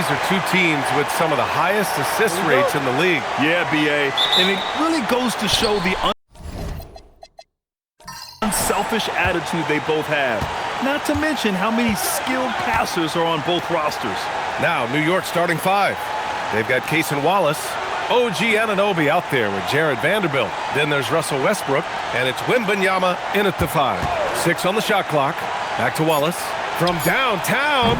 are two teams with some of the highest assist rates in the league. Yeah, BA. And it really goes to show the unselfish attitude they both have. Not to mention how many skilled passers are on both rosters. Now, New York starting five. They've got Cason Wallace, OG Anunoby out there with Jared Vanderbilt. Then there's Russell Westbrook, and it's Wembanyama in at the 5. 6 on the shot clock. Back to Wallace. From downtown,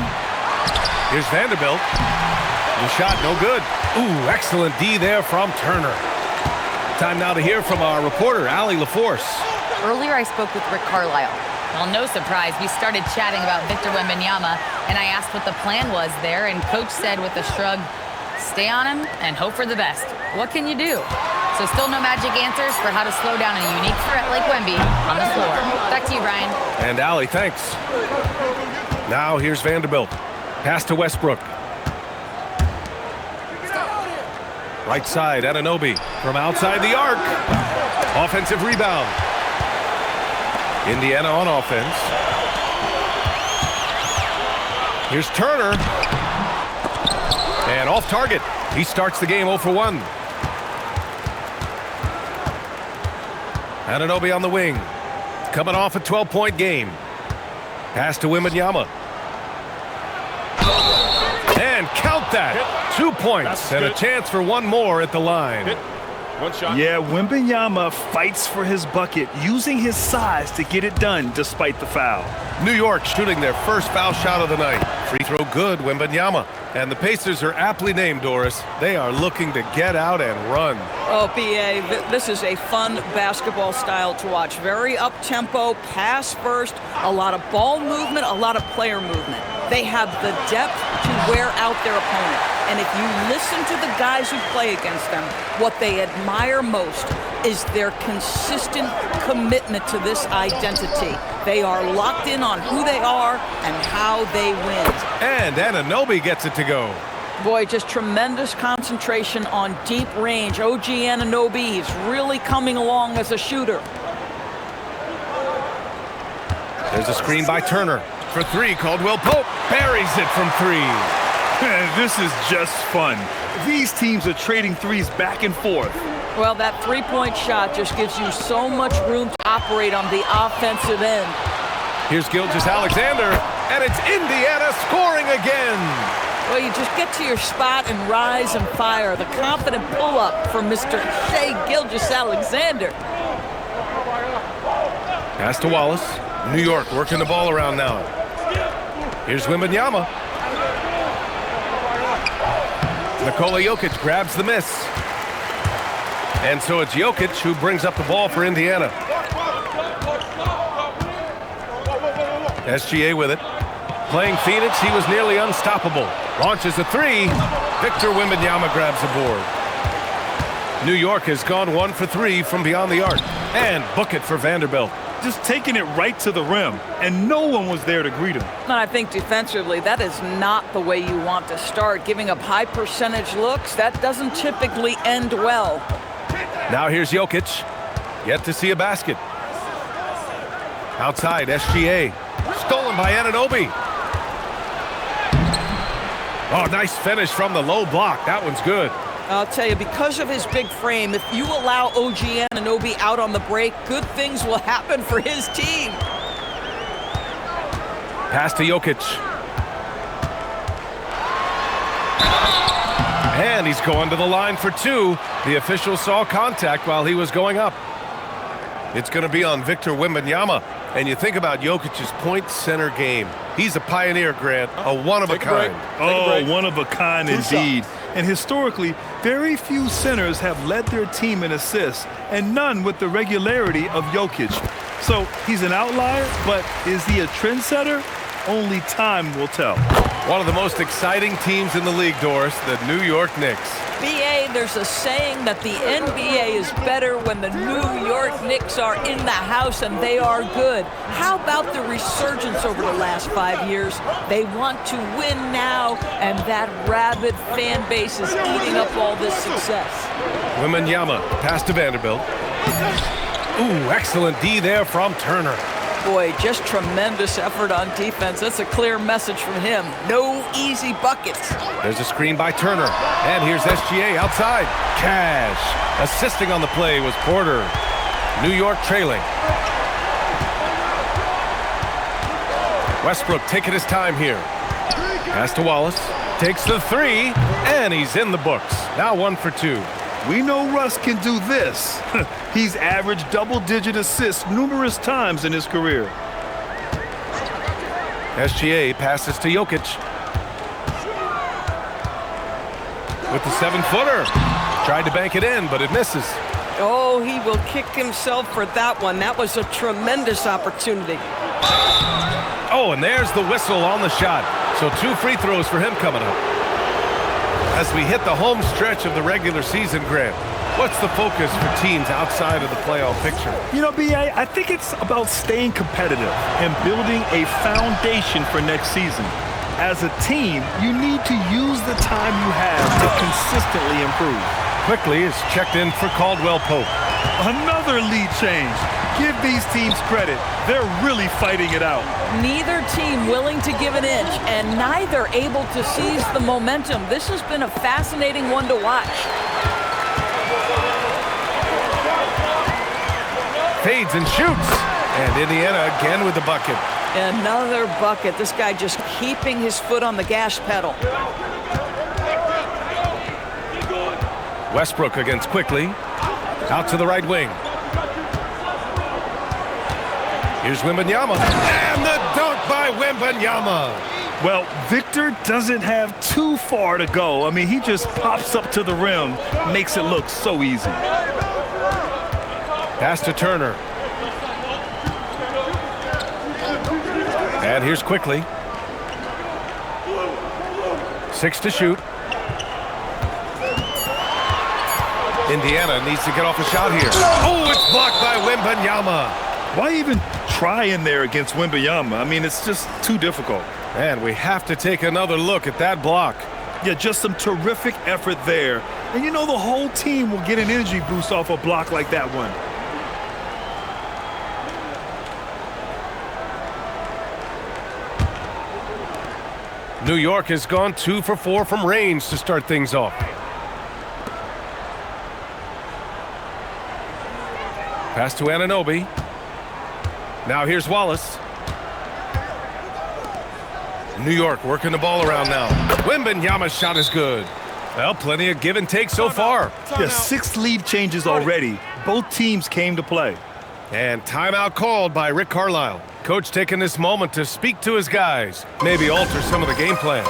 here's Vanderbilt. The shot, no good. Ooh, excellent D there from Turner. Time now to hear from our reporter, Allie LaForce. Earlier, I spoke with Rick Carlisle. Well, no surprise, we started chatting about Victor Wembanyama, and I asked what the plan was there, and Coach said with a shrug, stay on him and hope for the best. What can you do? So still no magic answers for how to slow down a unique threat like Wemby on the floor. Back to you, Brian. And Allie, thanks. Now here's Vanderbilt. Pass to Westbrook. Right side, Anunoby from outside the arc. Offensive rebound. Indiana on offense. Here's Turner. And off target. He starts the game 0 for 1. Anunoby on the wing. Coming off a 12-point game. Pass to Wembanyama. And count that. 2 points and a chance for one more at the line. One shot. Yeah, Wembanyama fights for his bucket, using his size to get it done despite the foul. New York shooting their first foul shot of the night. Free throw good, Wembanyama. And the Pacers are aptly named, Doris. They are looking to get out and run. Oh, BA, this is a fun basketball style to watch. Very up-tempo, pass first, a lot of ball movement, a lot of player movement. They have the depth to wear out their opponent. And if you listen to the guys who play against them, what they admire most is their consistent commitment to this identity. They are locked in on who they are and how they win. And Anunoby gets it to go. Boy, just tremendous concentration on deep range. OG Anunoby, he's really coming along as a shooter. There's a screen by Turner. For 3, Caldwell Pope buries it from 3. This is just fun. These teams are trading threes back and forth. Well, that three-point shot just gives you so much room to operate on the offensive end. Here's Gilgeous-Alexander, and it's Indiana scoring again. Well, you just get to your spot and rise and fire. The confident pull-up from Mr. Shai Gilgeous-Alexander. Pass to Wallace. New York working the ball around now. Here's Wembanyama. Nikola Jokic grabs the miss. And so it's Jokic who brings up the ball for Indiana. SGA with it. Playing Phoenix, he was nearly unstoppable. Launches a 3. Victor Wembanyama grabs the board. New York has gone 1 for 3 from beyond the arc. And book it for Vanderbilt. Just taking it right to the rim, and no one was there to greet him. And I think defensively, that is not the way you want to start. Giving up high percentage looks, that doesn't typically end well. Now here's Jokic. Yet to see a basket. Outside, SGA. Stolen by Anunoby. Oh, nice finish from the low block. That one's good. I'll tell you, because of his big frame, if you allow OG Anunoby out on the break, good things will happen for his team. Pass to Jokic. And he's going to the line for 2. The official saw contact while he was going up. It's going to be on Victor Wembanyama. And you think about Jokic's point center game. He's a pioneer, Grant, a one-of-a-kind. Oh, one-of-a-kind indeed. And historically, very few centers have led their team in assists, and none with the regularity of Jokic. So he's an outlier, but is he a trendsetter? Only time will tell. One of the most exciting teams in the league, Doris, the New York Knicks. BA, there's a saying that the NBA is better when the New York Knicks are in the house and they are good. How about the resurgence over the last 5 years? They want to win now, and that rabid fan base is eating up all this success. Wembanyama, pass to Vanderbilt. Ooh, excellent D there from Turner. Boy, just tremendous effort on defense. That's a clear message from him. No easy buckets. There's a screen by Turner. And here's SGA outside. Cash. Assisting on the play was Porter. New York trailing. Westbrook taking his time here. Pass to Wallace. Takes the three. And he's in the books. Now 1 for 2. We know Russ can do this. He's averaged double-digit assists numerous times in his career. SGA passes to Jokic. With the 7-footer. Tried to bank it in, but it misses. Oh, he will kick himself for that one. That was a tremendous opportunity. Oh, and there's the whistle on the shot. So 2 free throws for him coming up. As we hit the home stretch of the regular season, Grant, what's the focus for teams outside of the playoff picture? You know, B.A., I think it's about staying competitive and building a foundation for next season. As a team, you need to use the time you have to consistently improve. Quickly is checked in for Caldwell Pope. Another lead change. Give these teams credit. They're really fighting it out. Neither team willing to give an inch, and neither able to seize the momentum. This has been a fascinating one to watch. Fades and shoots. And Indiana again with the bucket. Another bucket. This guy just keeping his foot on the gas pedal. Westbrook against Quickly. Out to the right wing. Here's Wembanyama. And the dunk by Wembanyama. Well, Victor doesn't have too far to go. I mean, he just pops up to the rim, makes it look so easy. Pass to Turner. And here's Quickly. 6 to shoot. Indiana needs to get off a shot here. Oh, it's blocked by Wembanyama. Why even try in there against Wembanyama? I mean, it's just too difficult. And we have to take another look at that block. Yeah, just some terrific effort there. And you know, the whole team will get an energy boost off a block like that one. New York has gone 2 for 4 from range to start things off. Pass to Anunoby. Now here's Wallace. New York working the ball around now. Wembanyama's shot is good. Well, plenty of give and take so far. Yeah, 6 lead changes already. Both teams came to play. And timeout called by Rick Carlisle. Coach taking this moment to speak to his guys. Maybe alter some of the game plan.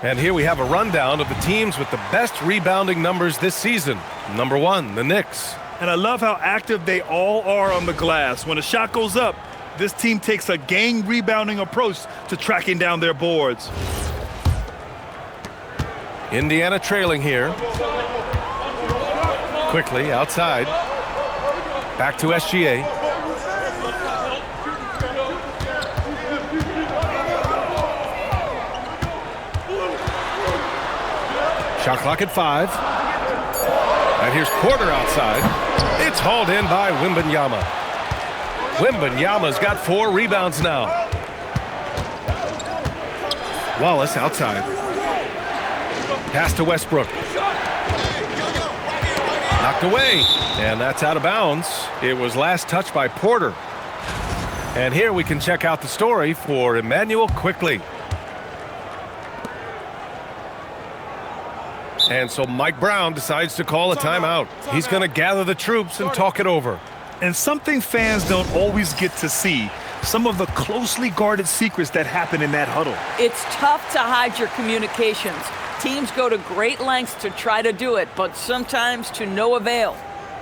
And here we have a rundown of the teams with the best rebounding numbers this season. Number 1, the Knicks. And I love how active they all are on the glass. When a shot goes up, this team takes a gang rebounding approach to tracking down their boards. Indiana trailing here. Quickly outside. Back to SGA. Shot clock at 5. And here's Porter outside. It's hauled in by Wembanyama. Wembanyama's got 4 rebounds now. Wallace outside. Pass to Westbrook. Knocked away, and that's out of bounds. It was last touched by Porter. And here we can check out the story for Emmanuel quickly. And so Mike Brown decides to call a timeout. He's going to gather the troops and talk it over. And something fans don't always get to see, some of the closely guarded secrets that happen in that huddle. It's tough to hide your communications. Teams go to great lengths to try to do it, but sometimes to no avail.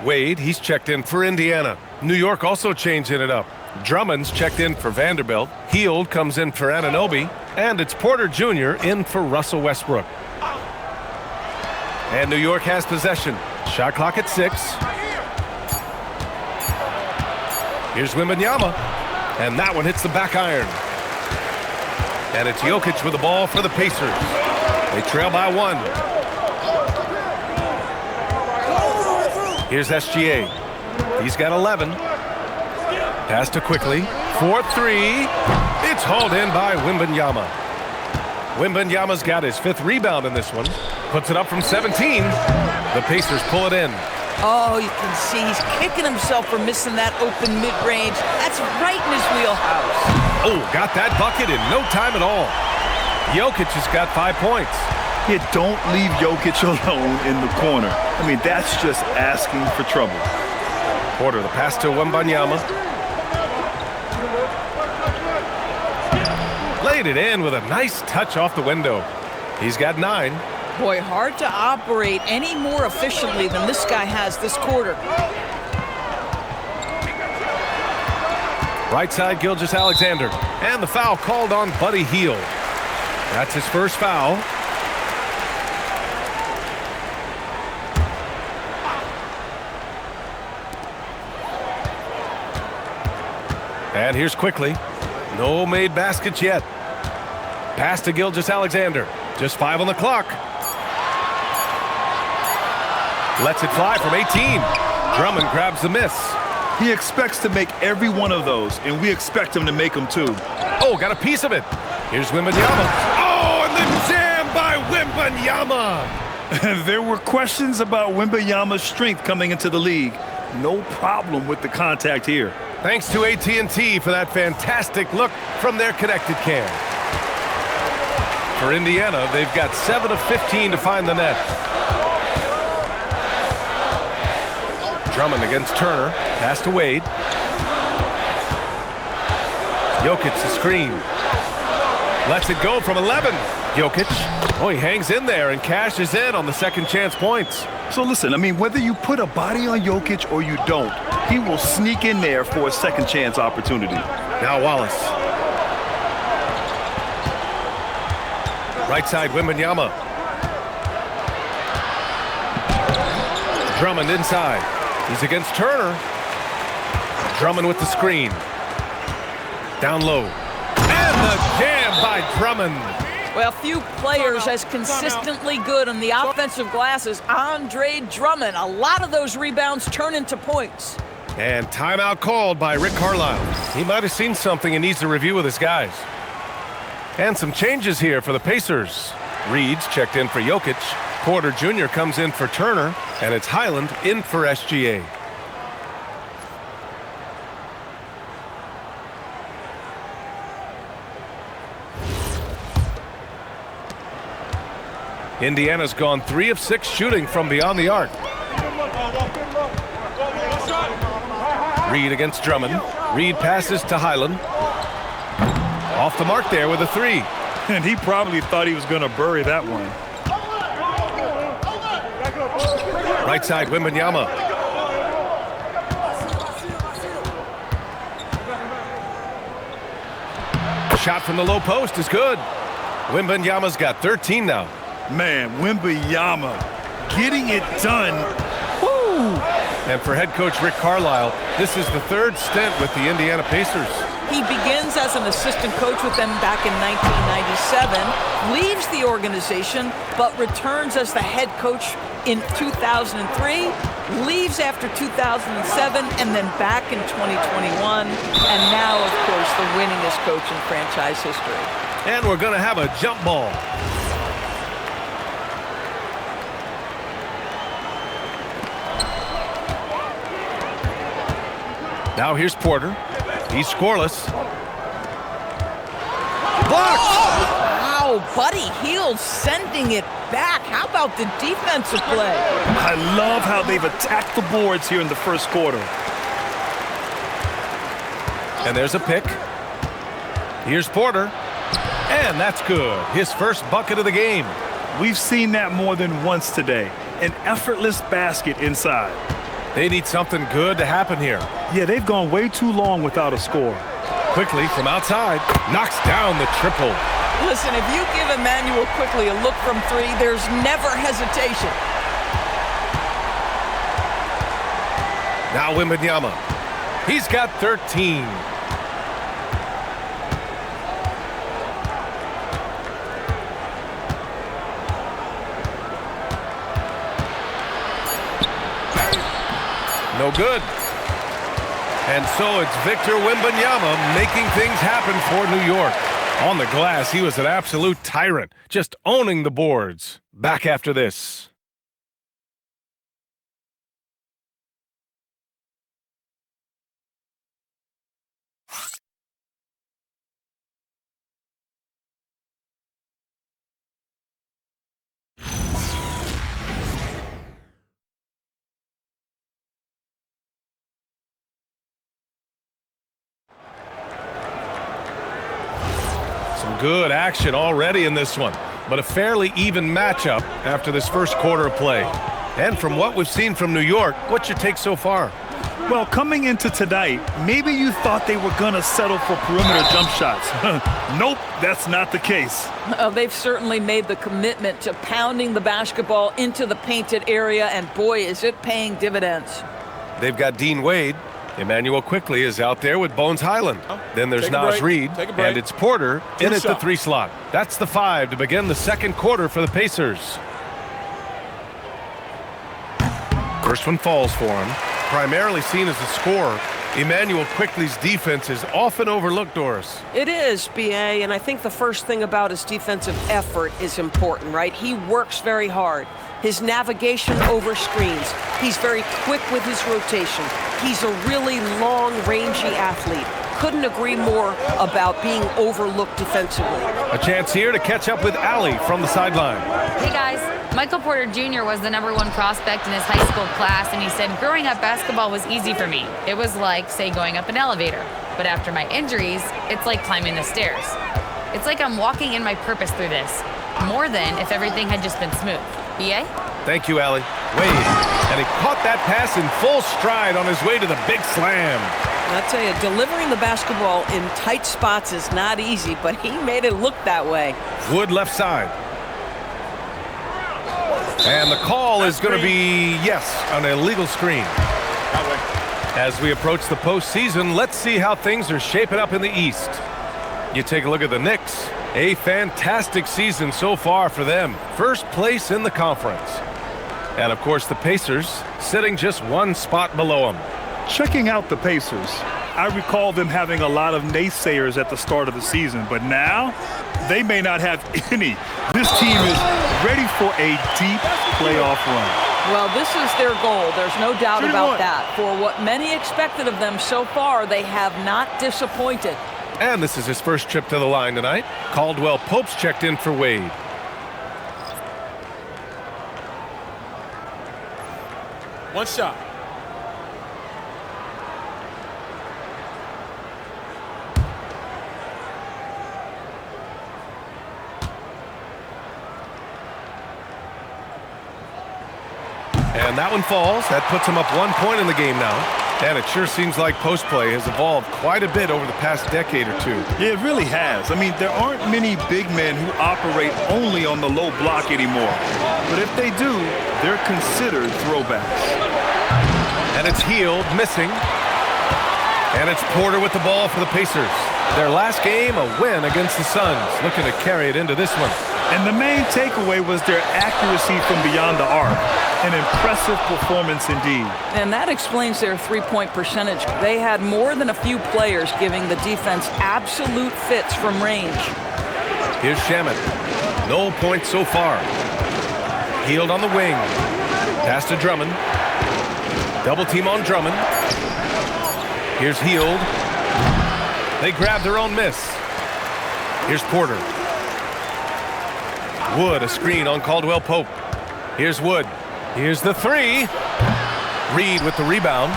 Wade, he's checked in for Indiana. New York also changing it up. Drummond's checked in for Vanderbilt. Hield comes in for Anunoby. And it's Porter Jr. in for Russell Westbrook. And New York has possession. Shot clock at 6. Here's Wembanyama. And that one hits the back iron. And it's Jokic with the ball for the Pacers. They trail by 1. Here's SGA. He's got 11. Pass to quickly. 4-3. It's hauled in by Wembanyama. Wembanyama's got his 5th rebound in this one. Puts it up from 17. The Pacers pull it in. Oh, you can see he's kicking himself for missing that open mid-range. That's right in his wheelhouse. Oh, got that bucket in no time at all. Jokic has got 5 points. You don't leave Jokic alone in the corner. I mean, that's just asking for trouble. Porter, the pass to Wembanyama. Laid it in with a nice touch off the window. He's got 9. Boy, hard to operate any more efficiently than this guy has this quarter. Right side, Gilgeous-Alexander. And the foul called on Buddy Hield. That's his first foul. And here's quickly. No made baskets yet. Pass to Gilgeous-Alexander. Just 5 on the clock. Lets it fly from 18. Drummond grabs the miss. He expects to make every one of those, and we expect him to make them too. Oh, got a piece of it. Here's Wembanyama. Oh, and the jam by Wembanyama. There were questions about Wembanyama's strength coming into the league. No problem with the contact here. Thanks to AT&T for that fantastic look from their connected cam. For Indiana, they've got 7 of 15 to find the net. Drummond against Turner. Pass to Wade. Jokic the screen. Lets it go from 11. Jokic. Oh, he hangs in there and cashes in on the second chance points. So listen, I mean, whether you put a body on Jokic or you don't, he will sneak in there for a second chance opportunity. Now Wallace. Right side, Wembanyama. Drummond inside. He's against Turner. Drummond with the screen. Down low. And the jam by Drummond. Well, few players as consistently good on the offensive glass as Andre Drummond. A lot of those rebounds turn into points. And timeout called by Rick Carlisle. He might have seen something and needs to review with his guys. And some changes here for the Pacers. Reed's checked in for Jokic. Porter Jr. comes in for Turner. And it's Highland in for SGA. Indiana's gone 3 of 6 shooting from beyond the arc. Reed against Drummond. Reed passes to Highland. Off the mark there with a 3. And he probably thought he was going to bury that one. Right side, Wembanyama. Shot from the low post is good. Wembanyama's got 13 now. Man, Wembanyama getting it done. Woo! And for head coach Rick Carlisle, this is the 3rd stint with the Indiana Pacers. He begins as an assistant coach with them back in 1997, leaves the organization, but returns as the head coach in 2003, leaves after 2007, and then back in 2021, and now, of course, the winningest coach in franchise history. And we're going to have a jump ball. Now here's Porter. He's scoreless. Blocked! Wow, Buddy Hield sending it back. How about the defensive play? I love how they've attacked the boards here in the first quarter. And there's a pick. Here's Porter. And that's good. His first bucket of the game. We've seen that more than once today. An effortless basket inside. They need something good to happen here. Yeah, they've gone way too long without a score. Quickly from outside, knocks down the triple. Listen, if you give Emmanuel Quickly a look from three, there's never hesitation. Now Wembanyama. He's got 13. No good. And so it's Victor Wembanyama making things happen for New York. On the glass, he was an absolute tyrant, just owning the boards. Back after this. Some good action already in this one, but a fairly even matchup after this first quarter of play. And from what we've seen from New York, what's your take so far? Well, coming into tonight, maybe you thought they were going to settle for perimeter jump shots. Nope, that's not the case. They've certainly made the commitment to pounding the basketball into the painted area, and boy, is it paying dividends. They've got Dean Wade. Emmanuel Quickly is out there with Bones Highland. Then there's Nas Reed, and it's Porter in at the 3 slot. That's the 5 to begin the second quarter for the Pacers. First one falls for him. Primarily seen as a scorer, Emmanuel Quickly's defense is often overlooked, Doris. It is, B.A., and I think the first thing about his defensive effort is important, right? He works very hard. His navigation over screens. He's very quick with his rotation. He's a really long, rangy athlete. Couldn't agree more about being overlooked defensively. A chance here to catch up with Allie from the sideline. Hey guys, Michael Porter Jr. was the #1 prospect in his high school class, and he said growing up basketball was easy for me. It was like, say, going up an elevator. But after my injuries, it's like climbing the stairs. It's like I'm walking in my purpose through this, more than if everything had just been smooth. BA? Thank you, Allie. Wade, and he caught that pass in full stride on his way to the big slam. I tell you, delivering the basketball in tight spots is not easy, but he made it look that way. Wood left side. And the call is going to be, yes, an illegal screen. As we approach the postseason, let's see how things are shaping up in the East. You take a look at the Knicks. A fantastic season so far for them. First place in the conference. And, of course, the Pacers sitting just one spot below them. Checking out the Pacers, I recall them having a lot of naysayers at the start of the season, but now they may not have any. This team is ready for a deep playoff run. Well, this is their goal. There's no doubt about that. For what many expected of them so far, they have not disappointed. And this is his first trip to the line tonight. Caldwell Pope's checked in for Wade. One shot. And that one falls. That puts him up 1 point in the game now. And it sure seems like post play has evolved quite a bit over the past decade or two. Yeah, it really has. I mean, there aren't many big men who operate only on the low block anymore. But if they do, they're considered throwbacks. And it's Hield missing. And it's Porter with the ball for the Pacers. Their last game, a win against the Suns. Looking to carry it into this one. And the main takeaway was their accuracy from beyond the arc. An impressive performance indeed. And that explains their three-point percentage. They had more than a few players giving the defense absolute fits from range. Here's Shamet. No points so far. Hield on the wing. Pass to Drummond. Double team on Drummond. Here's Hield. They grab their own miss. Here's Porter. Wood, a screen on Caldwell Pope. Here's Wood. Here's the three. Reed with the rebound.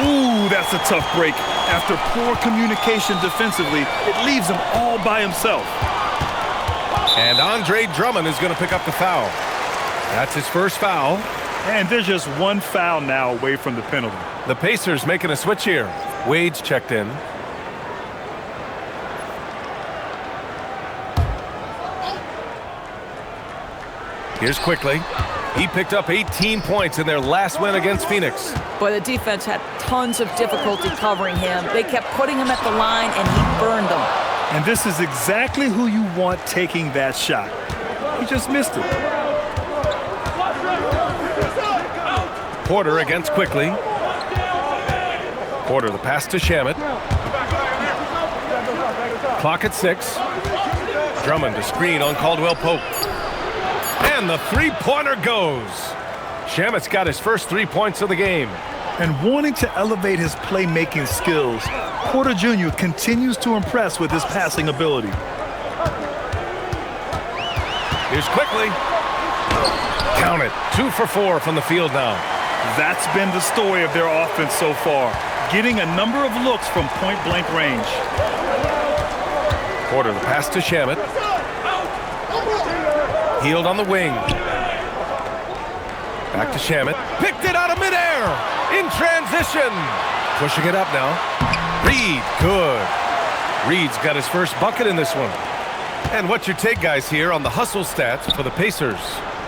Ooh, that's a tough break. After poor communication defensively, it leaves him all by himself. And Andre Drummond is going to pick up the foul. That's his first foul. And there's just one foul now away from the penalty. The Pacers making a switch here. Wade's checked in. Here's Quickly. He picked up 18 points in their last win against Phoenix. But the defense had tons of difficulty covering him. They kept putting him at the line, and he burned them. And this is exactly who you want taking that shot. He just missed it. Porter against Quickly. Porter, the pass to Shamet. Clock at 6. Drummond, a screen on Caldwell Pope. And the three-pointer goes. Shamet's got his first 3 points of the game. And wanting to elevate his playmaking skills, Porter Jr. continues to impress with his passing ability. Here's Quickly. Count it. 2 for 4 from the field now. That's been the story of their offense so far, getting a number of looks from point-blank range. Porter, the pass to Shamet. Hield on the wing. Back to Shamet. Picked it out of midair. In transition. Pushing it up now. Reed, good. Reed's got his first bucket in this one. And what's your take, guys, here on the hustle stats for the Pacers?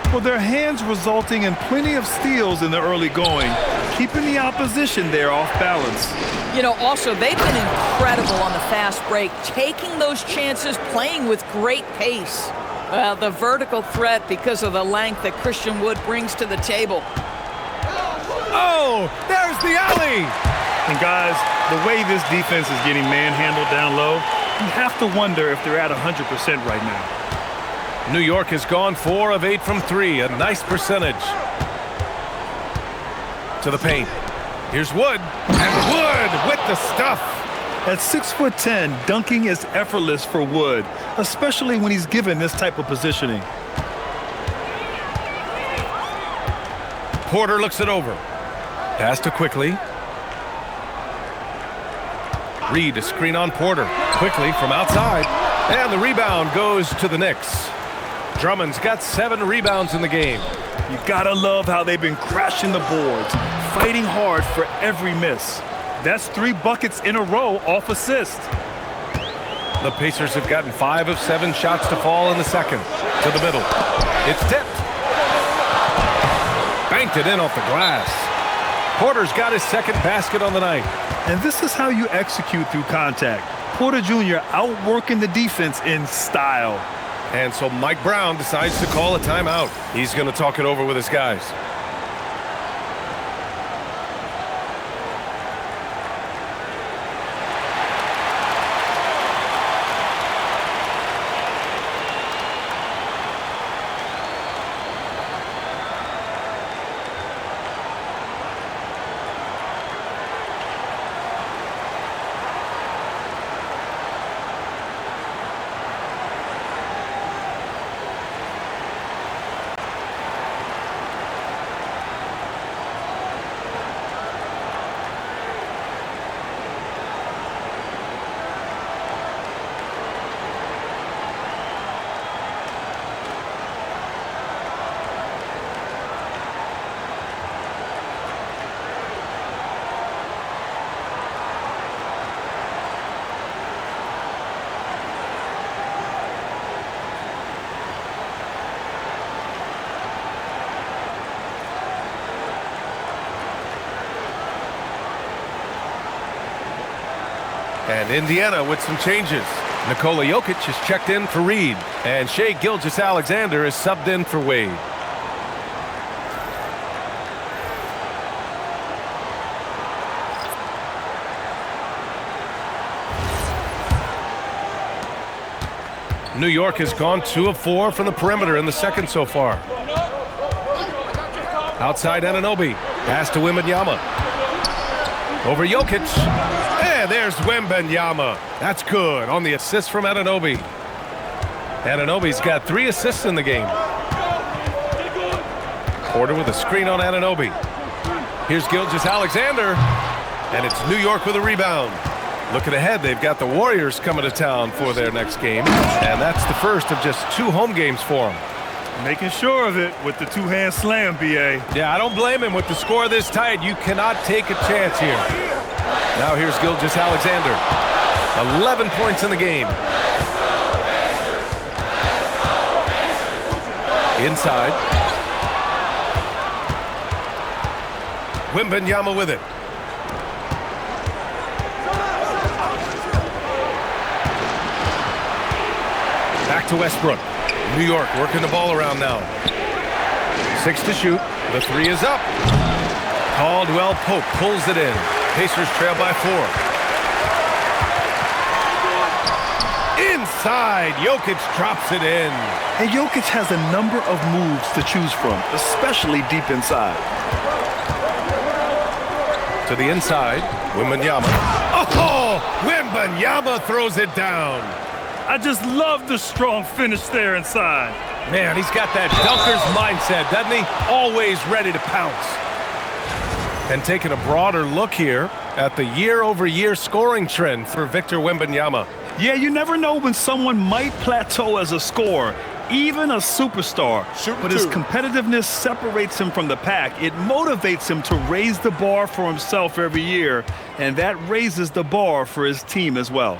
Well, their hands resulting in plenty of steals in the early going, keeping the opposition there off balance. You know, also, they've been incredible on the fast break, taking those chances, playing with great pace. Well, the vertical threat because of the length that Christian Wood brings to the table. Oh, there's the alley. And guys, the way this defense is getting manhandled down low, you have to wonder if they're at 100% right now. New York has gone 4 of 8 from 3, a nice percentage. To the paint. Here's Wood, and Wood with the stuff. At 6'10", dunking is effortless for Wood, especially when he's given this type of positioning. Porter looks it over. Pass to Quickly. Reed, a screen on Porter. Quickly from outside. And the rebound goes to the Knicks. Drummond's got 7 rebounds in the game. You gotta love how they've been crashing the boards, fighting hard for every miss. That's 3 buckets in a row off assist. The Pacers have gotten 5 of 7 shots to fall in the second. To the middle. It's tipped. Banked it in off the glass. Porter's got his second basket on the night. And this is how you execute through contact. Porter Jr. outworking the defense in style. And so Mike Brown decides to call a timeout. He's going to talk it over with his guys. And Indiana with some changes. Nikola Jokic is checked in for Reed. And Shai Gilgeous-Alexander is subbed in for Wade. New York has gone 2 of 4 from the perimeter in the second so far. Outside Anunoby. Pass to Wembanyama. Over Jokic. there's Wembanyama. That's good on the assist from Anunoby. Anunoby's got 3 assists in the game. Porter with a screen on Anunoby. Here's Gilgeous-Alexander, and it's New York with a rebound. Looking ahead, they've got the Warriors coming to town for their next game, and that's the first of just 2 home games for them. Making sure of it with the 2-hand slam, B.A. Yeah, I don't blame him. With the score this tight, you cannot take a chance here. Now here's Gilgeous-Alexander. 11 points in the game. Inside. Wembanyama with it. Back to Westbrook. New York working the ball around now. 6 to shoot. The 3 is up. Caldwell Pope pulls it in. Pacers trail by 4. Inside. Jokic drops it in. And Jokic has a number of moves to choose from, especially deep inside. To the inside. Wembanyama. Oh! Wembanyama throws it down. I just love the strong finish there inside. Man, he's got that dunker's mindset, doesn't he? Always ready to pounce. And taking a broader look here at the year-over-year scoring trend for Victor Wembanyama. Yeah, you never know when someone might plateau as a scorer, even a superstar. But his competitiveness separates him from the pack. It motivates him to raise the bar for himself every year, and that raises the bar for his team as well.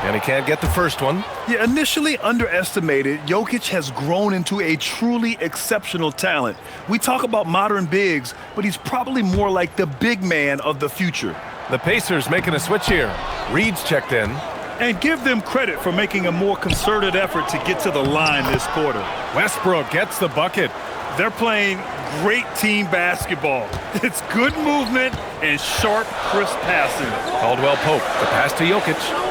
And he can't get the first one. Yeah, initially underestimated, Jokic has grown into a truly exceptional talent. We talk about modern bigs, but he's probably more like the big man of the future. The Pacers making a switch here. Reed's checked in. And give them credit for making a more concerted effort to get to the line this quarter. Westbrook gets the bucket. They're playing great team basketball. It's good movement and sharp, crisp passing. Caldwell Pope, the pass to Jokic.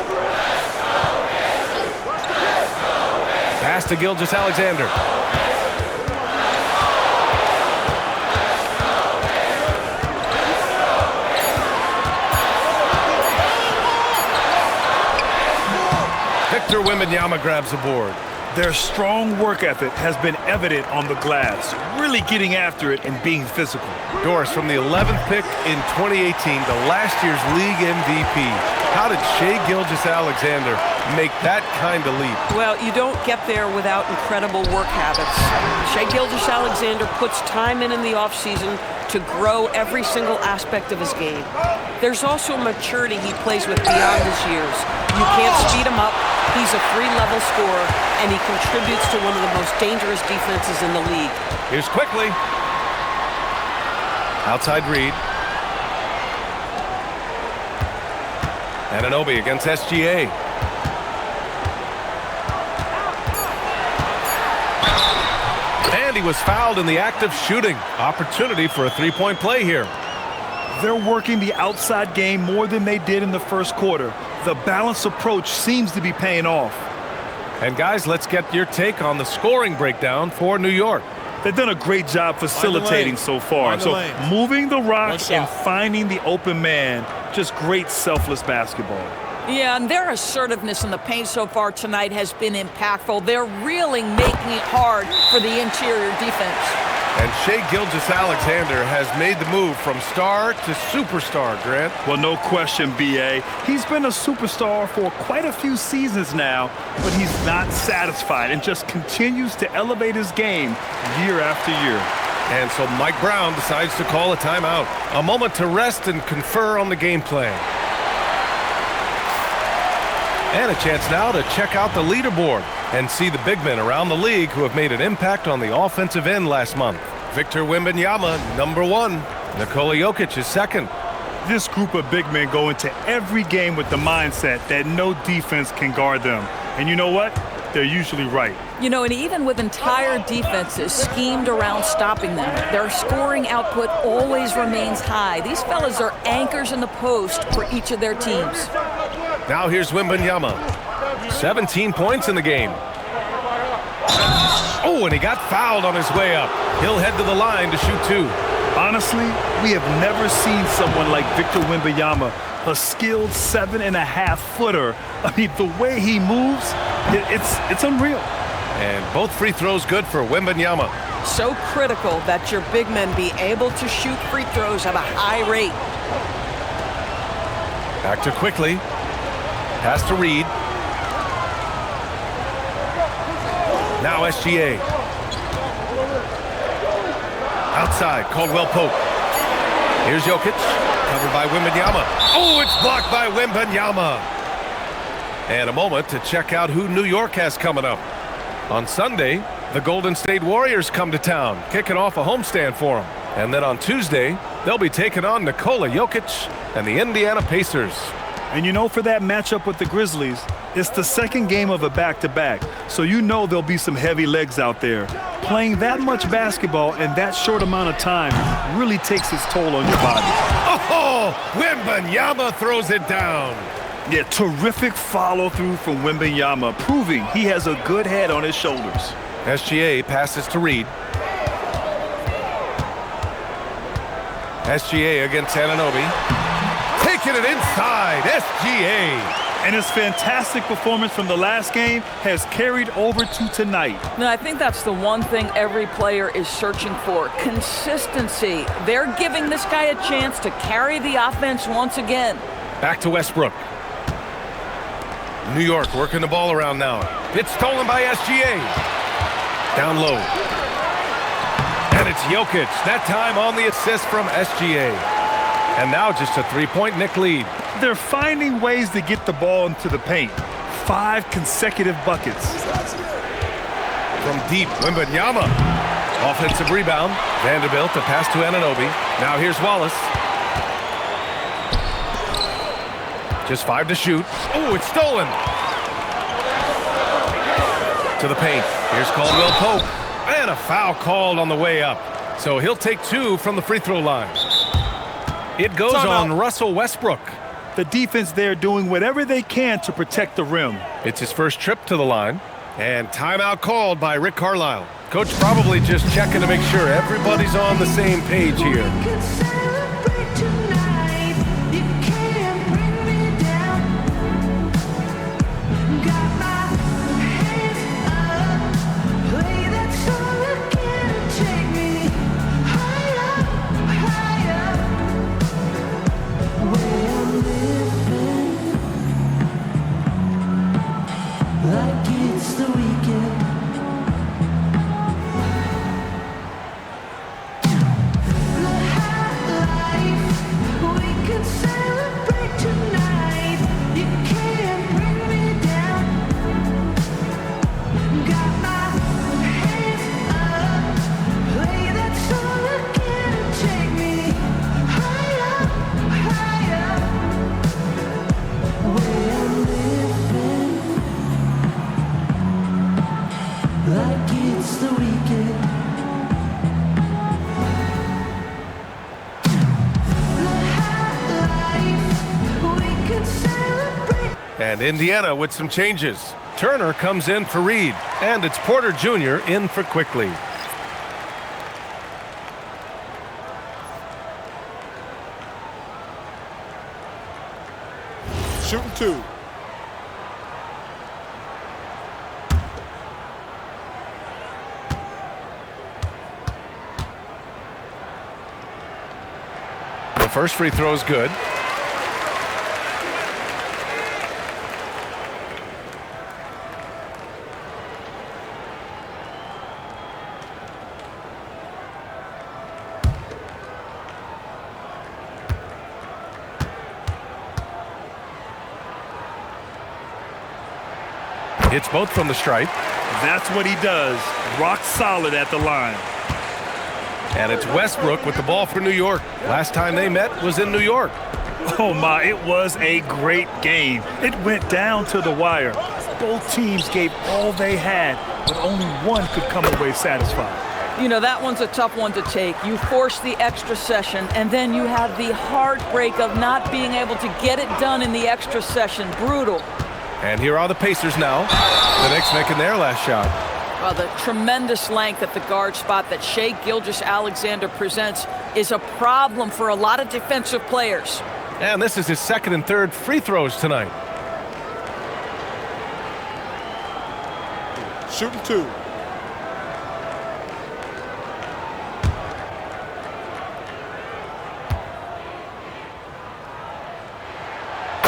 Pass to Gilgeous-Alexander. Victor Wembanyama grabs the board. Their strong work ethic has been evident on the glass, really getting after it and being physical. Doris, from the 11th pick in 2018 to last year's league MVP, how did Shai Gilgeous-Alexander make that kind of leap? Well, you don't get there without incredible work habits. Shai Gilgeous-Alexander puts time in the offseason to grow every single aspect of his game. There's also maturity he plays with beyond his years. You can't speed him up. He's a 3-level scorer, and he contributes to one of the most dangerous defenses in the league. Here's quickly. Outside Reed. Anunoby against SGA. And he was fouled in the act of shooting. Opportunity for a 3-point play here. They're working the outside game more than they did in the first quarter. The balanced approach seems to be paying off. And guys, let's get your take on the scoring breakdown for New York. They've done a great job facilitating so far. So moving the rock and finding the open man, just great selfless basketball. Yeah, and their assertiveness in the paint so far tonight has been impactful. They're really making it hard for the interior defense. And Shai Gilgeous-Alexander has made the move from star to superstar, Grant. Well, no question, B.A. He's been a superstar for quite a few seasons now, but he's not satisfied and just continues to elevate his game year after year. And so Mike Brown decides to call a timeout. A moment to rest and confer on the game plan. And a chance now to check out the leaderboard and see the big men around the league who have made an impact on the offensive end last month. Victor Wembanyama, number 1. Nikola Jokic is 2nd. This group of big men go into every game with the mindset that no defense can guard them. And you know what? They're usually right. You know, and even with entire defenses schemed around stopping them, their scoring output always remains high. These fellas are anchors in the post for each of their teams. Now here's Wembanyama. 17 points in the game. Oh, and he got fouled on his way up. He'll head to the line to shoot 2. Honestly, we have never seen someone like Victor Wembanyama a skilled 7.5-footer. I mean, the way he moves, it's unreal. And both free throws good for Wembanyama. So critical that your big men be able to shoot free throws at a high rate. Back to Quickly. Pass to Reed. Now SGA. Outside, Caldwell Pope. Here's Jokic, covered by Wembanyama. Oh, it's blocked by Wembanyama. And a moment to check out who New York has coming up. On Sunday, the Golden State Warriors come to town, kicking off a homestand for them. And then on Tuesday, they'll be taking on Nikola Jokic and the Indiana Pacers. And you know, for that matchup with the Grizzlies, it's the second game of a back-to-back, so you know there'll be some heavy legs out there. Playing that much basketball in that short amount of time really takes its toll on your body. Oh, Wembanyama throws it down. Yeah, terrific follow-through from Wembanyama, proving he has a good head on his shoulders. SGA passes to Reed. SGA against Anunoby. Taking it inside, SGA. And his fantastic performance from the last game has carried over to tonight. Now, I think that's the one thing every player is searching for, consistency. They're giving this guy a chance to carry the offense once again. Back to Westbrook. New York working the ball around now. It's stolen by SGA. Down low. And it's Jokic, that time on the assist from SGA. And now just a three-point Knick lead. They're finding ways to get the ball into the paint. 5 consecutive buckets. From deep, Wembanyama. Offensive rebound. Vanderbilt to pass to Anunoby. Now here's Wallace. Just 5 to shoot. Oh, it's stolen. To the paint. Here's Caldwell Pope. And a foul called on the way up. So he'll take 2 from the free throw line. It goes on Russell Westbrook. The defense there doing whatever they can to protect the rim. It's his first trip to the line. And timeout called by Rick Carlisle. Coach probably just checking to make sure everybody's on the same page here. And Indiana with some changes. Turner comes in for Reed, and it's Porter Jr. in for Quickly. Shooting 2. The first free throw is good. Hits both from the stripe. That's what he does. Rock solid at the line. And it's Westbrook with the ball for New York. Last time they met was in New York. Oh my, it was a great game. It went down to the wire. Both teams gave all they had, but only one could come away satisfied. You know, that one's a tough one to take. You force the extra session, and then you have the heartbreak of not being able to get it done in the extra session. Brutal. And here are the Pacers now. The Knicks making their last shot. Well, the tremendous length at the guard spot that Shai Gilgeous-Alexander presents is a problem for a lot of defensive players. And this is his second and third free throws tonight. Shooting 2.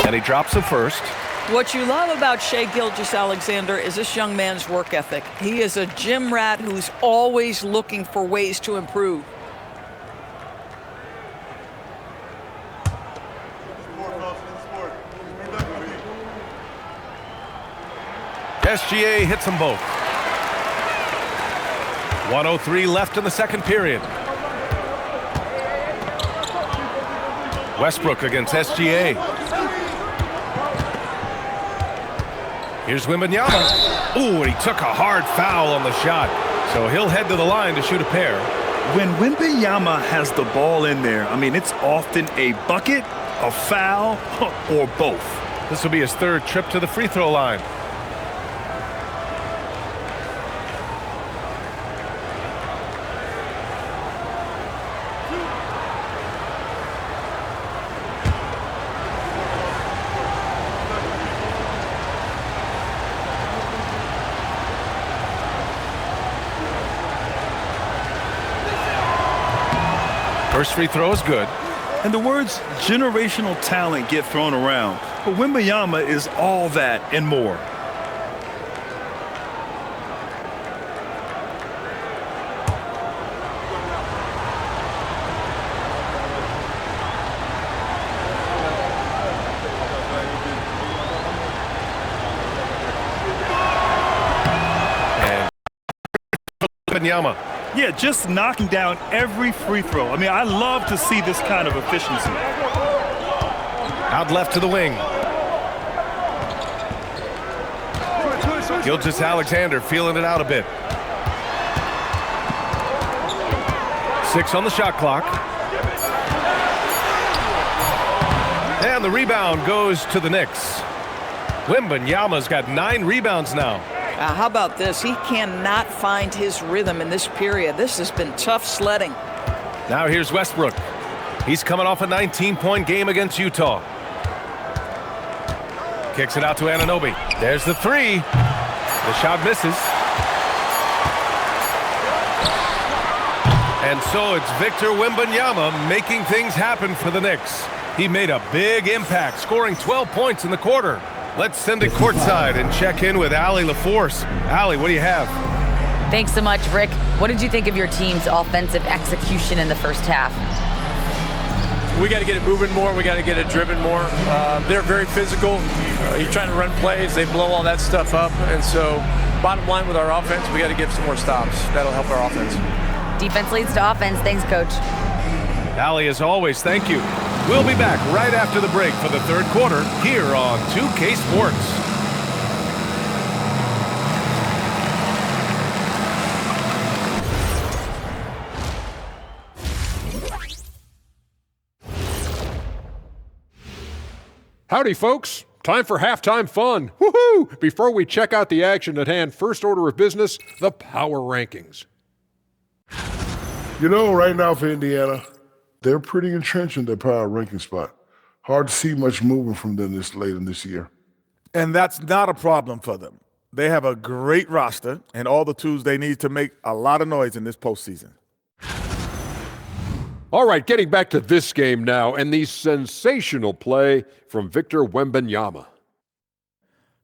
And he drops the first. What you love about Shai Gilgeous-Alexander is this young man's work ethic. He is a gym rat who's always looking for ways to improve. SGA hits them both. 1:03 left in the second period. Westbrook against SGA. Here's Wembanyama. Ooh, and he took a hard foul on the shot. So he'll head to the line to shoot a pair. When Wembanyama has the ball in there, I mean, it's often a bucket, a foul, or both. This will be his third trip to the free throw line. First free throw is good. And the words generational talent get thrown around. But Wembanyama is all that and more. And Wembanyama. Yeah, just knocking down every free throw. I mean, I love to see this kind of efficiency. Out left to the wing. Gilgeous-Alexander feeling it out a bit. 6 on the shot clock. And the rebound goes to the Knicks. Wembanyama's got 9 rebounds now. How about this? He cannot find his rhythm in this period. This has been tough sledding. Now here's Westbrook. He's coming off a 19-point game against Utah. Kicks it out to Anunoby. There's the 3. The shot misses. And so it's Victor Wembanyama making things happen for the Knicks. He made a big impact, scoring 12 points in the quarter. Let's send it courtside and check in with Allie LaForce. Allie, what do you have? Thanks so much, Rick. What did you think of your team's offensive execution in the first half? We got to get it moving more. We got to get it driven more. They're very physical. You're trying to run plays. They blow all that stuff up. And so bottom line with our offense, we got to get some more stops. That'll help our offense. Defense leads to offense. Thanks, Coach. Allie, as always, thank you. We'll be back right after the break for the third quarter here on 2K Sports. Howdy, folks. Time for halftime fun. Woohoo! Before we check out the action at hand, first order of business, the power rankings. You know, right now for Indiana, they're pretty entrenched in their power ranking spot. Hard to see much movement from them this late in this year. And that's not a problem for them. They have a great roster and all the tools they need to make a lot of noise in this postseason. All right, getting back to this game now and the sensational play from Victor Wembanyama.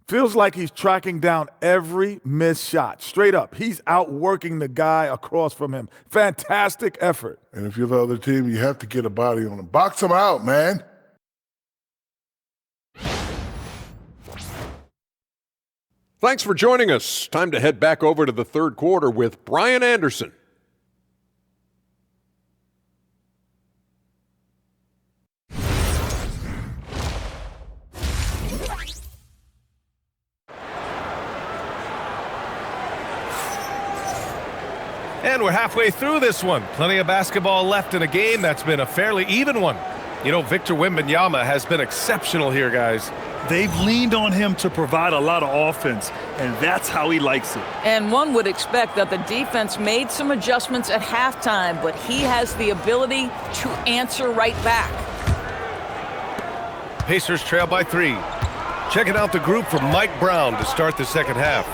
Feels like he's tracking down every missed shot. Straight up, he's outworking the guy across from him. Fantastic effort. And if you're the other team, you have to get a body on him. Box him out, man. Thanks for joining us. Time to head back over to the third quarter with Brian Anderson. And we're halfway through this one. Plenty of basketball left in a game that's been a fairly even one. You know, Victor Wembanyama has been exceptional here, guys. They've leaned on him to provide a lot of offense, and that's how he likes it. And one would expect that the defense made some adjustments at halftime, but he has the ability to answer right back. Pacers trail by 3. Checking out the group from Mike Brown to start the second half.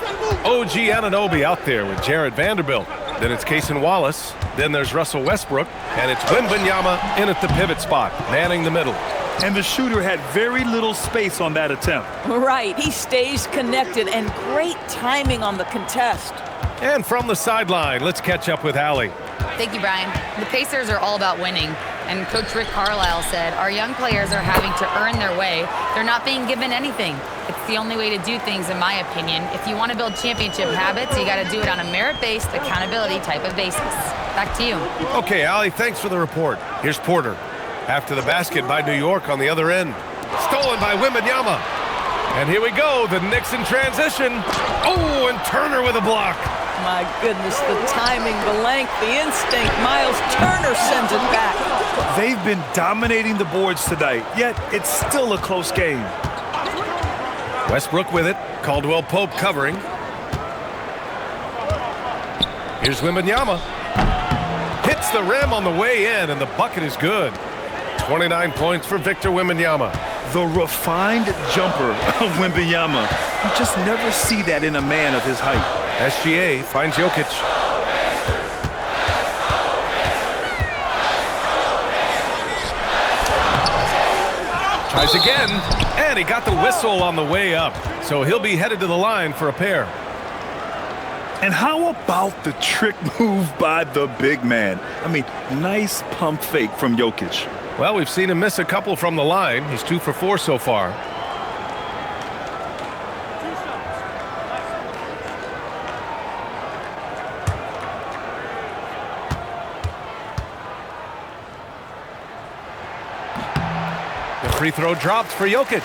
OG Anunoby out there with Jared Vanderbilt. Then it's Cason Wallace. Then there's Russell Westbrook. And it's Wembanyama in at the pivot spot, manning the middle. And the shooter had very little space on that attempt. Right, he stays connected, and great timing on the contest. And from the sideline, let's catch up with Allie. Thank you, Brian. The Pacers are all about winning, and Coach Rick Carlisle said, our young players are having to earn their way. They're not being given anything. It's the only way to do things, in my opinion. If you want to build championship habits, you got to do it on a merit-based, accountability type of basis. Back to you. Okay, Allie, thanks for the report. Here's Porter. After the basket by New York on the other end. Stolen by Wembanyama. And here we go, the Knicks in transition. Oh, and Turner with a block. My goodness, the timing, the length, the instinct. Miles Turner sends it back. They've been dominating the boards tonight, yet it's still a close game. Westbrook with it. Caldwell Pope covering. Here's Wembanyama. Hits the rim on the way in, and the bucket is good. 29 points for Victor Wembanyama. The refined jumper of Wembanyama. You just never see that in a man of his height. SGA finds Jokic. Tries again, and he got the whistle on the way up. So he'll be headed to the line for a pair. And how about the trick move by the big man? I mean, nice pump fake from Jokic. Well, we've seen him miss a couple from the line. He's 2 for 4 so far. The free throw drops for Jokic.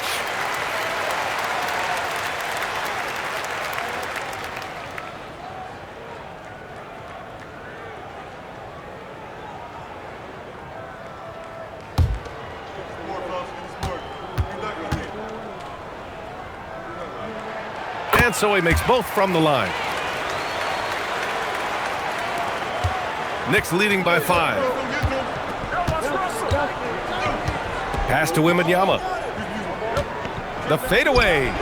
And so he makes both from the line. Knicks leading by 5. Pass to Wembanyama. The fadeaway.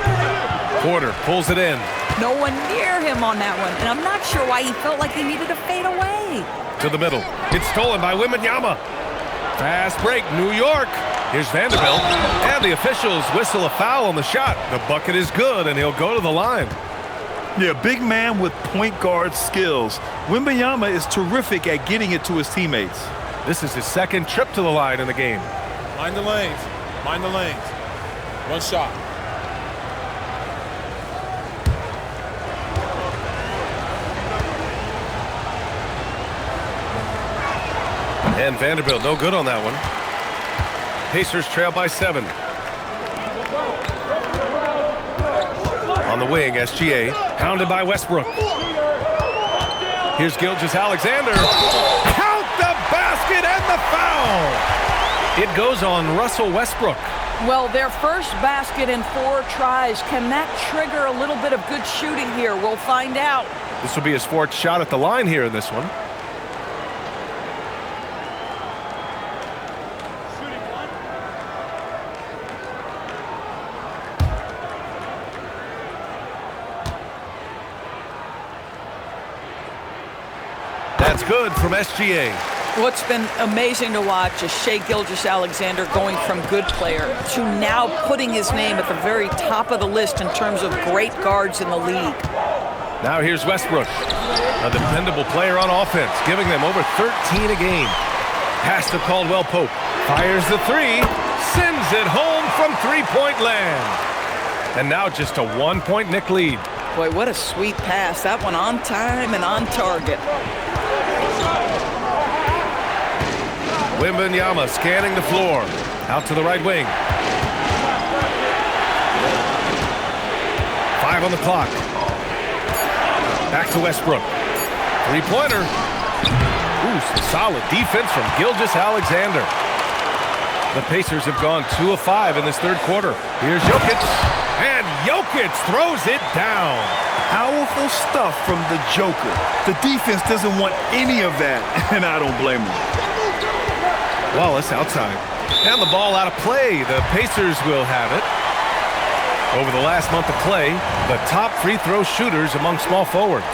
Porter pulls it in. No one near him on that one, and I'm not sure why he felt like he needed to fade away. To the middle. It's stolen by Wembanyama. Fast break, New York. Here's Vanderbilt, and the officials whistle a foul on the shot. The bucket is good, and he'll go to the line. Yeah, big man with point guard skills. Wembanyama is terrific at getting it to his teammates. This is his second trip to the line in the game. Mind the lanes. Mind the lanes. One shot. And Vanderbilt no good on that one. Pacers trail by 7. On the wing, SGA, pounded by Westbrook. Here's Gilgeous-Alexander. Count the basket and the foul! It goes on Russell Westbrook. Well, their first basket in 4 tries. Can that trigger a little bit of good shooting here? We'll find out. This will be his 4th shot at the line here in this one. That's good from SGA. What's been amazing to watch is Shai Gilgeous-Alexander going from good player to now putting his name at the very top of the list in terms of great guards in the league. Now here's Westbrook, a dependable player on offense, giving them over 13 a game. Pass to Caldwell Pope, fires the 3, sends it home from three-point land. And now just a 1-point Knick lead. Boy, what a sweet pass. That one on time and on target. Wembanyama scanning the floor. Out to the right wing. 5 on the clock. Back to Westbrook. Three-pointer. Ooh, some solid defense from Gilgeous-Alexander. The Pacers have gone 2 of 5 in this third quarter. Here's Jokic. And Jokic throws it down. Powerful stuff from the Joker. The defense doesn't want any of that, and I don't blame him. Wallace outside. And the ball out of play. The Pacers will have it. Over the last month of play, the top free throw shooters among small forwards.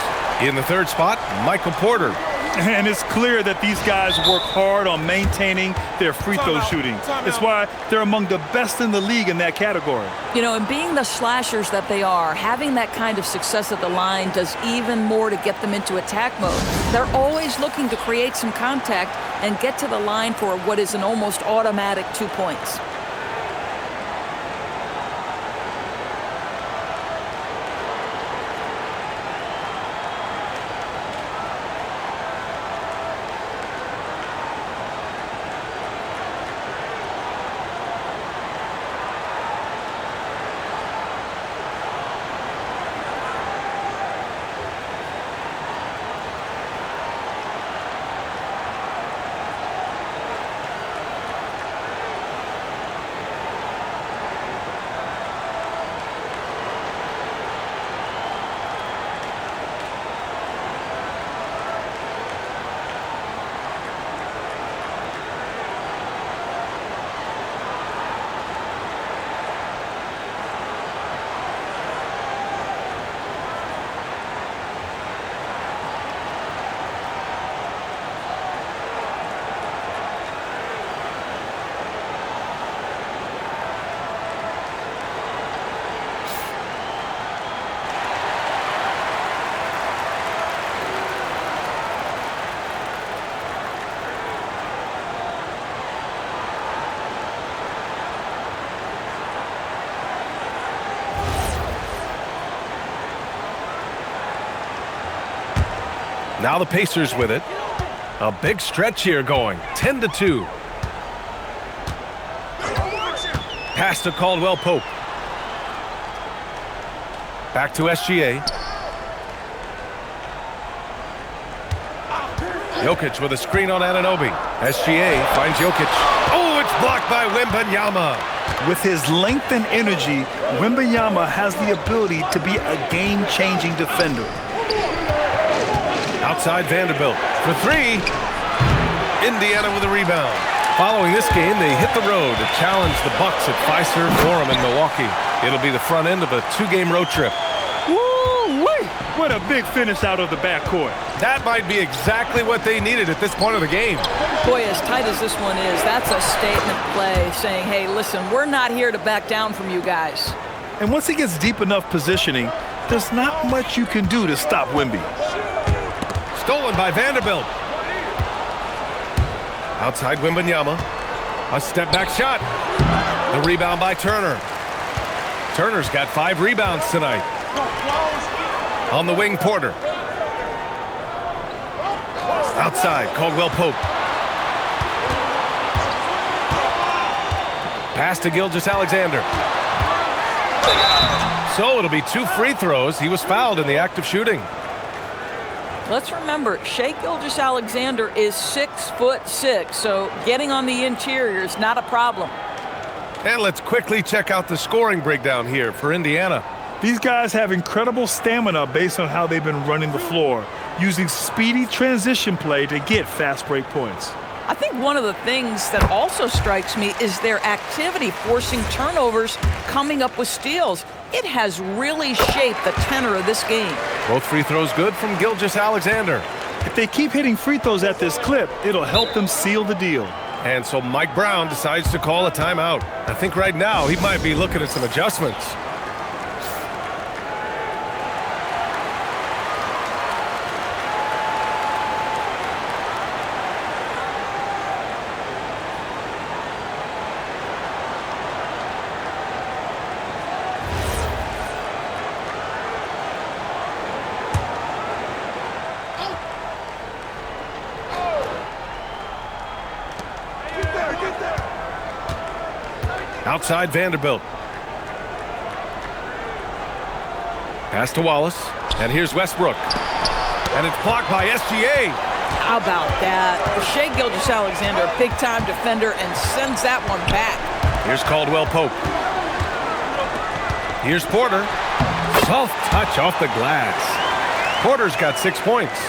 In the third spot, Michael Porter. And it's clear that these guys work hard on maintaining their free throw shooting. It's why they're among the best in the league in that category. You know, and being the slashers that they are, having that kind of success at the line does even more to get them into attack mode. They're always looking to create some contact and get to the line for what is an almost automatic 2 points. Now the Pacers with it. A big stretch here going. 10-2. Pass to Caldwell Pope. Back to SGA. Jokic with a screen on Anunoby. SGA finds Jokic. Oh, it's blocked by Wembanyama. With his length and energy, Wembanyama has the ability to be a game-changing defender. Outside Vanderbilt for three. Indiana with a rebound. Following this game, they hit the road to challenge the Bucks at Fiserv Forum in Milwaukee. It'll be the front end of a 2-game road trip. Woo-wee! What a big finish out of the backcourt. That might be exactly what they needed at this point of the game. Boy, as tight as this one is, that's a statement play saying, hey, listen, we're not here to back down from you guys. And once he gets deep enough positioning, there's not much you can do to stop Wemby. Stolen by Vanderbilt. Outside Wembanyama. A step-back shot. The rebound by Turner. Turner's got 5 rebounds tonight. On the wing, Porter. Outside, Caldwell Pope. Pass to Gilgeous-Alexander. So it'll be 2 free throws. He was fouled in the act of shooting. Let's remember, Shai Gilgeous-Alexander is 6'6", so getting on the interior is not a problem. And let's quickly check out the scoring breakdown here for Indiana. These guys have incredible stamina based on how they've been running the floor, using speedy transition play to get fast break points. I think one of the things that also strikes me is their activity forcing turnovers, coming up with steals. It has really shaped the tenor of this game. Both free throws good from Gilgeous-Alexander. If they keep hitting free throws at this clip, it'll help them seal the deal. And so Mike Brown decides to call a timeout. I think right now he might be looking at some adjustments. Outside Vanderbilt. Pass to Wallace. And here's Westbrook. And it's blocked by SGA. How about that? Shai Gilgeous-Alexander, a big-time defender, and sends that one back. Here's Caldwell Pope. Here's Porter. Soft touch off the glass. Porter's got 6 points.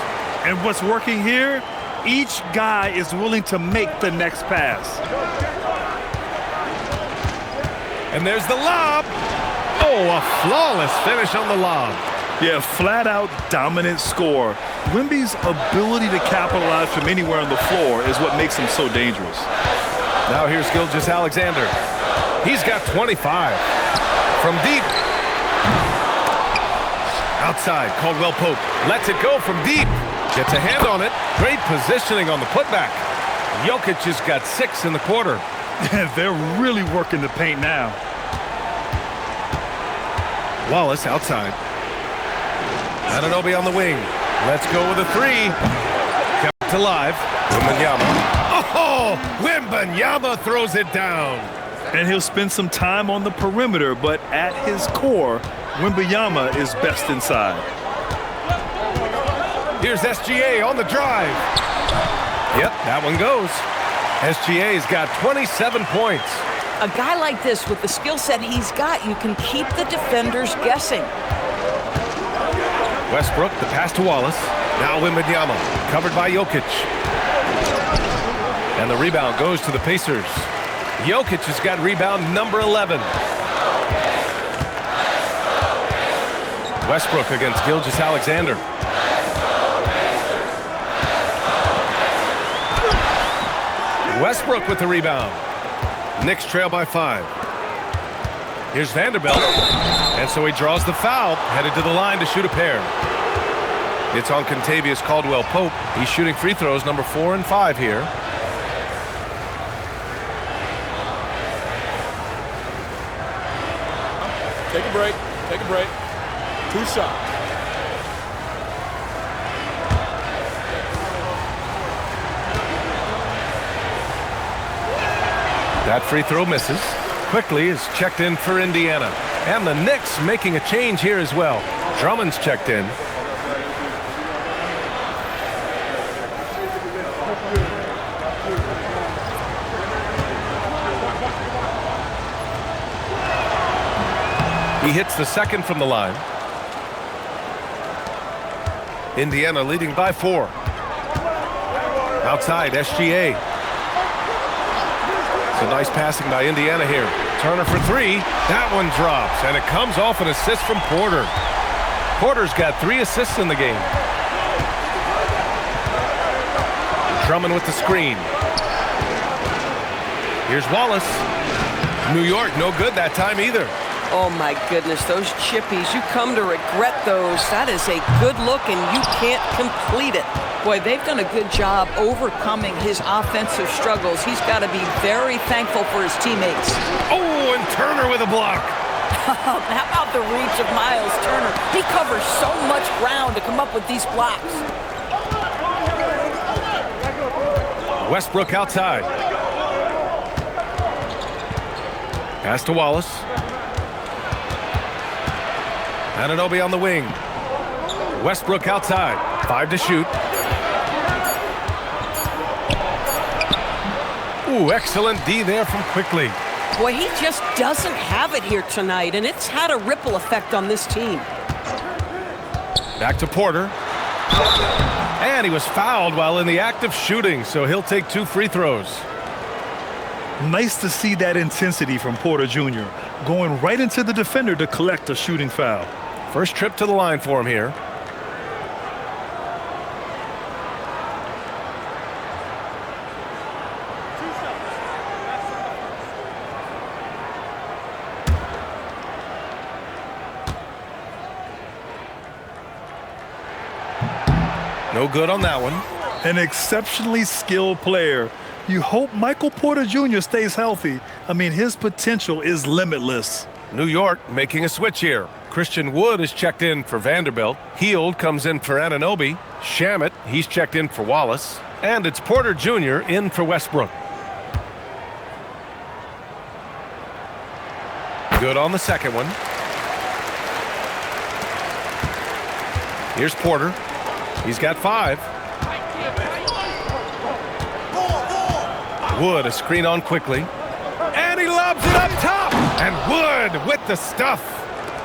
And what's working here? Each guy is willing to make the next pass. And there's the lob. Oh, a flawless finish on the lob. Yeah, flat-out dominant score. Wemby's ability to capitalize from anywhere on the floor is what makes him so dangerous. Now here's Gilgeous-Alexander. He's got 25. From deep. Outside, Caldwell Pope lets it go from deep. Gets a hand on it. Great positioning on the putback. Jokic has got 6 in the quarter. They're really working the paint now. Wallace outside. Anunoby on the wing. Let's go with a 3. Kept alive. Wembanyama. Oh! Wembanyama throws it down. And he'll spend some time on the perimeter, but at his core, Wembanyama is best inside. Here's SGA on the drive. Yep, that one goes. SGA's got 27 points. A guy like this, with the skill set he's got, you can keep the defenders guessing. Westbrook, the pass to Wallace. Now Wembanyama, covered by Jokic. And the rebound goes to the Pacers. Jokic has got rebound number 11. Westbrook against Gilgeous-Alexander. Westbrook with the rebound. Knicks trail by 5. Here's Vanderbilt. And so he draws the foul, headed to the line to shoot a pair. It's on Kentavious Caldwell-Pope. He's shooting free throws number 4 and 5 here. Take a break. Take a break. 2 shots. That free throw misses. Quickly is checked in for Indiana. And the Knicks making a change here as well. Drummond's checked in. He hits the second from the line. Indiana leading by 4. Outside, SGA. So nice passing by Indiana here. Turner for 3. That one drops, and it comes off an assist from Porter. Porter's got 3 assists in the game. Drummond with the screen. Here's Wallace. New York, no good that time either. Oh, my goodness, those chippies, you come to regret those. That is a good look, and you can't complete it. Boy, they've done a good job overcoming his offensive struggles. He's got to be very thankful for his teammates. Oh, and Turner with a block. How about the reach of Miles Turner? He covers so much ground to come up with these blocks. Westbrook outside. Pass to Wallace. Anunoby on the wing. Westbrook outside. 5 to shoot. Ooh, excellent D there from Quickly. Boy, he just doesn't have it here tonight, and it's had a ripple effect on this team. Back to Porter. And he was fouled while in the act of shooting, so he'll take 2 free throws. Nice to see that intensity from Porter Jr., going right into the defender to collect a shooting foul. First trip to the line for him here. No good on that one. An exceptionally skilled player. You hope Michael Porter Jr. stays healthy. I mean, his potential is limitless. New York making a switch here. Christian Wood is checked in for Vanderbilt. Hield comes in for Anunoby. Shamet, he's checked in for Wallace. And it's Porter Jr. in for Westbrook. Good on the second one. Here's Porter. He's got 5. Wood, a screen on Quickly. And he lobs it up top. And Wood with the stuff.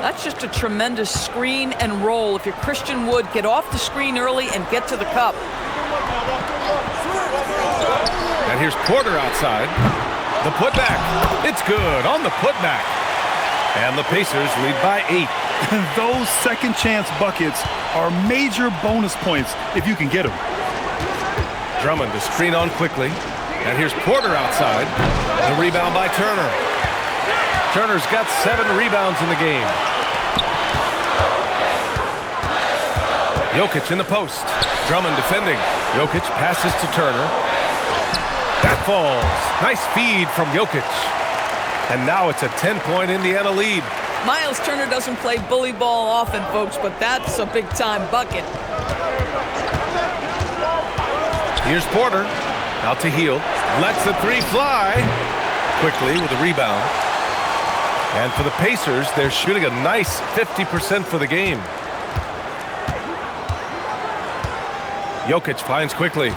That's just a tremendous screen and roll. If you're Christian Wood, get off the screen early and get to the cup. And here's Porter outside. The putback. It's good on the putback. And the Pacers lead by 8. And those second chance buckets are major bonus points if you can get them. Drummond to screen on quickly. And here's Porter outside. The rebound by Turner. Turner's got 7 rebounds in the game. Jokic in the post. Drummond defending. Jokic passes to Turner. That falls. Nice feed from Jokic. And now it's a 10-point Indiana lead. Miles Turner doesn't play bully ball often, folks, but that's a big-time bucket. Here's Porter. Out to Hield. Lets the 3 fly. Quickly with a rebound. And for the Pacers, they're shooting a nice 50% for the game. Jokic finds quickly.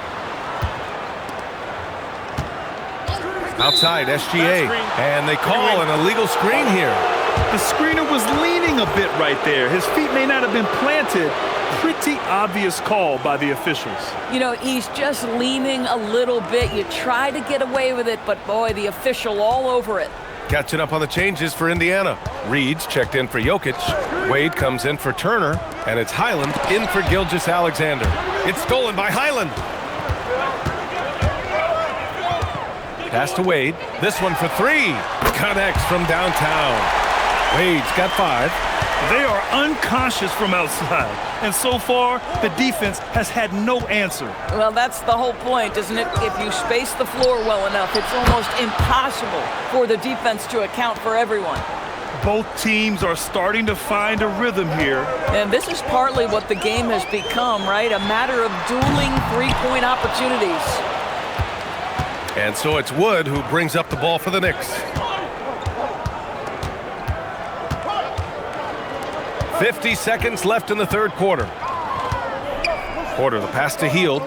Outside, SGA. And they call an illegal screen here. The screener was leaning a bit right there. His feet may not have been planted. Pretty obvious call by the officials. You know, he's just leaning a little bit. You try to get away with it, but boy, the official all over it. Catching up on the changes for Indiana. Reed's checked in for Jokic. Wade comes in for Turner. And it's Highland in for Gilgeous-Alexander. It's stolen by Highland. Pass to Wade. This one for 3. Connects from downtown. Wade's got 5. They are unconscious from outside. And so far, the defense has had no answer. Well, that's the whole point, isn't it? If you space the floor well enough, it's almost impossible for the defense to account for everyone. Both teams are starting to find a rhythm here. And this is partly what the game has become, right? A matter of dueling three-point opportunities. And so it's Wood who brings up the ball for the Knicks. 50 seconds left in the third quarter. Porter, the pass to Hield.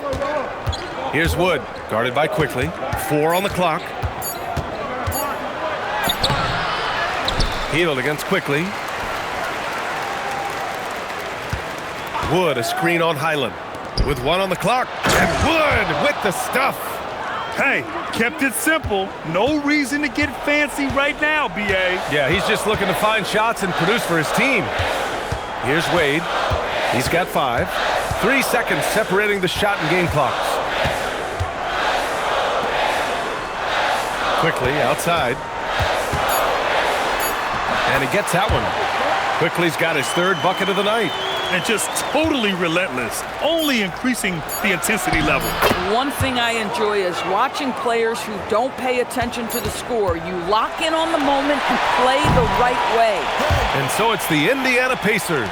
Here's Wood, guarded by Quickly. 4 on the clock. Hield against Quickly. Wood, a screen on Highland. With 1 on the clock. And Wood with the stuff. Hey, kept it simple. No reason to get fancy right now, B.A. Yeah, he's just looking to find shots and produce for his team. Here's Wade. He's got 5. 3 seconds separating the shot and game clocks. Quickly outside. And he gets that one. Quickly's got his 3rd bucket of the night. And just totally relentless, only increasing the intensity level. One thing I enjoy is watching players who don't pay attention to the score. You lock in on the moment and play the right way. And so it's the Indiana Pacers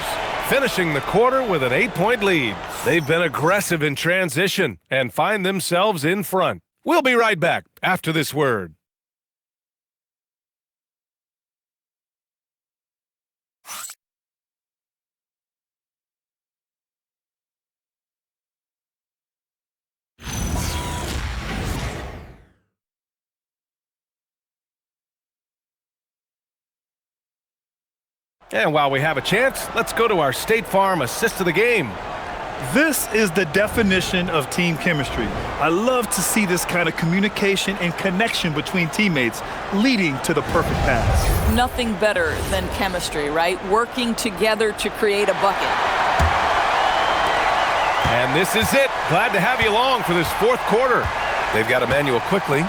finishing the quarter with an 8-point lead. They've been aggressive in transition and find themselves in front. We'll be right back after this word. And while we have a chance, let's go to our State Farm assist of the game. This is the definition of team chemistry. I love to see this kind of communication and connection between teammates leading to the perfect pass. Nothing better than chemistry, right? Working together to create a bucket. And this is it. Glad to have you along for this 4th quarter. They've got Emmanuel Quickly,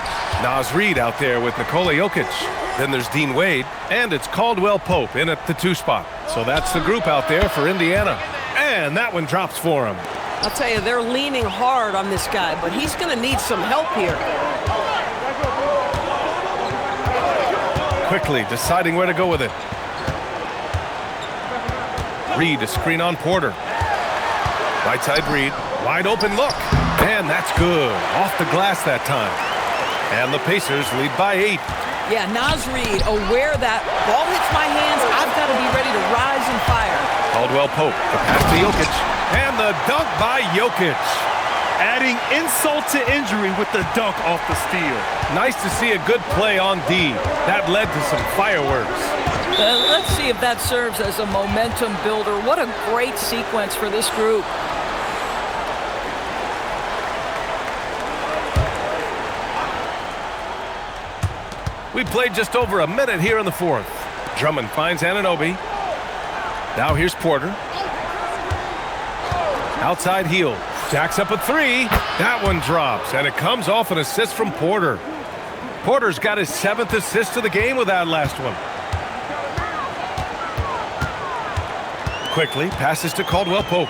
Naz Reid out there with Nikola Jokic. Then there's Dean Wade, and it's Caldwell Pope in at the 2 spot. So that's the group out there for Indiana. And that one drops for him. I'll tell you, they're leaning hard on this guy, but he's going to need some help here. Quickly deciding where to go with it. Reed, a screen on Porter. Right side Reed, wide open look. And that's good. Off the glass that time. And the Pacers lead by 8. Yeah, Naz Reid, aware that ball hits my hands, I've got to be ready to rise and fire. Caldwell Pope, the pass to Jokic, and the dunk by Jokic. Adding insult to injury with the dunk off the steal. Nice to see a good play on D. That led to some fireworks. Let's see if that serves as a momentum builder. What a great sequence for this group. We played just over a minute here in the 4th. Drummond finds Anunoby. Now here's Porter. Outside heel. Jacks up a three. That one drops, and it comes off an assist from Porter. Porter's got his 7th assist of the game with that last one. Quickly passes to Caldwell Pope.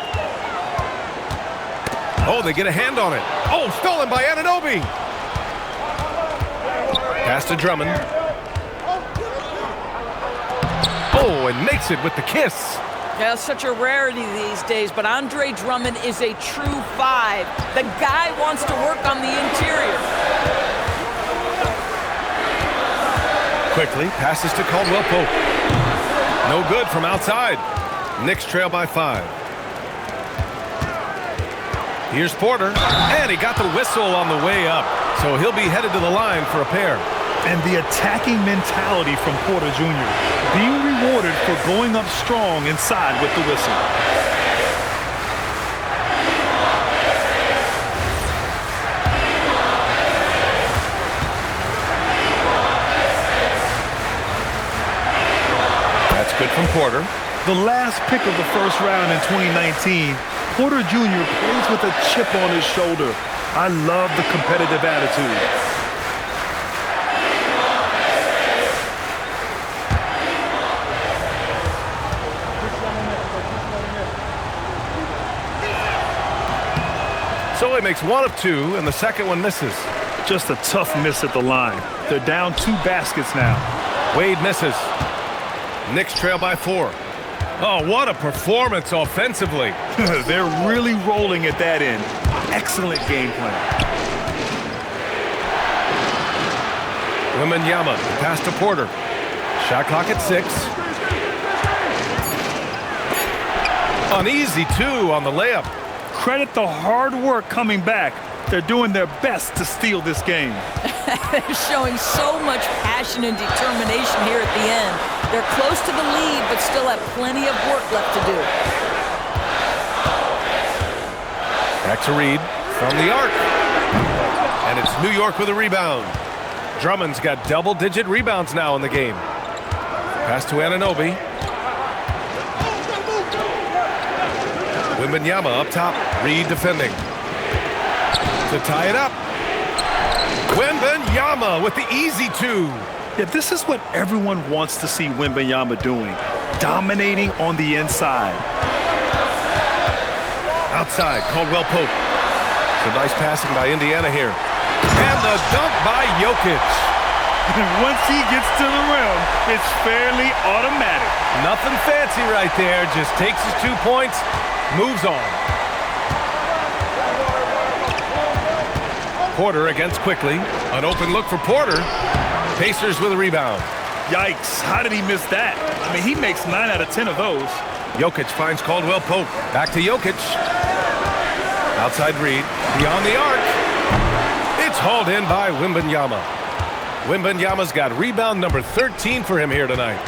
Oh, they get a hand on it. Oh, stolen by Anunoby. Pass to Drummond. Oh, and makes it with the kiss. Yeah, such a rarity these days, but Andre Drummond is a true 5. The guy wants to work on the interior. Quickly passes to Caldwell Pope. No good from outside. Knicks trail by 5. Here's Porter, and he got the whistle on the way up, so he'll be headed to the line for a pair. And the attacking mentality from Porter Jr. being rewarded for going up strong inside with the whistle. That's good from Porter. The last pick of the first round in 2019, Porter Jr. plays with a chip on his shoulder. I love the competitive attitude. So he makes 1 of 2, and the second one misses. Just a tough miss at the line. They're down 2 baskets now. Wade misses. Knicks trail by 4. Oh, what a performance offensively. They're really rolling at that end. Excellent game plan. Wembanyama, pass to Porter. Shot clock at 6. An easy 2 on the layup. Credit the hard work coming back. They're doing their best to steal this game. They're showing so much passion and determination here at the end. They're close to the lead, but still have plenty of work left to do. Back to Reed from the arc. And it's New York with a rebound. Drummond's got double-digit rebounds now in the game. Pass to Anunoby. Wembanyama up top. Reed defending. To tie it up. Wembanyama with the easy 2. Yeah, this is what everyone wants to see Wembanyama doing. Dominating on the inside. Outside, Caldwell Pope. Some nice passing by Indiana here. And the dunk by Jokic. Once he gets to the rim, it's fairly automatic. Nothing fancy right there. Just takes his 2 points, moves on. Porter against Quickly. An open look for Porter. Pacers with a rebound. Yikes, how did he miss that? I mean, he makes 9 out of 10 of those. Jokic finds Caldwell Pope. Back to Jokic. Outside Reed. Beyond the arc. It's hauled in by Wembanyama. Wembanyama's got rebound number 13 for him here tonight.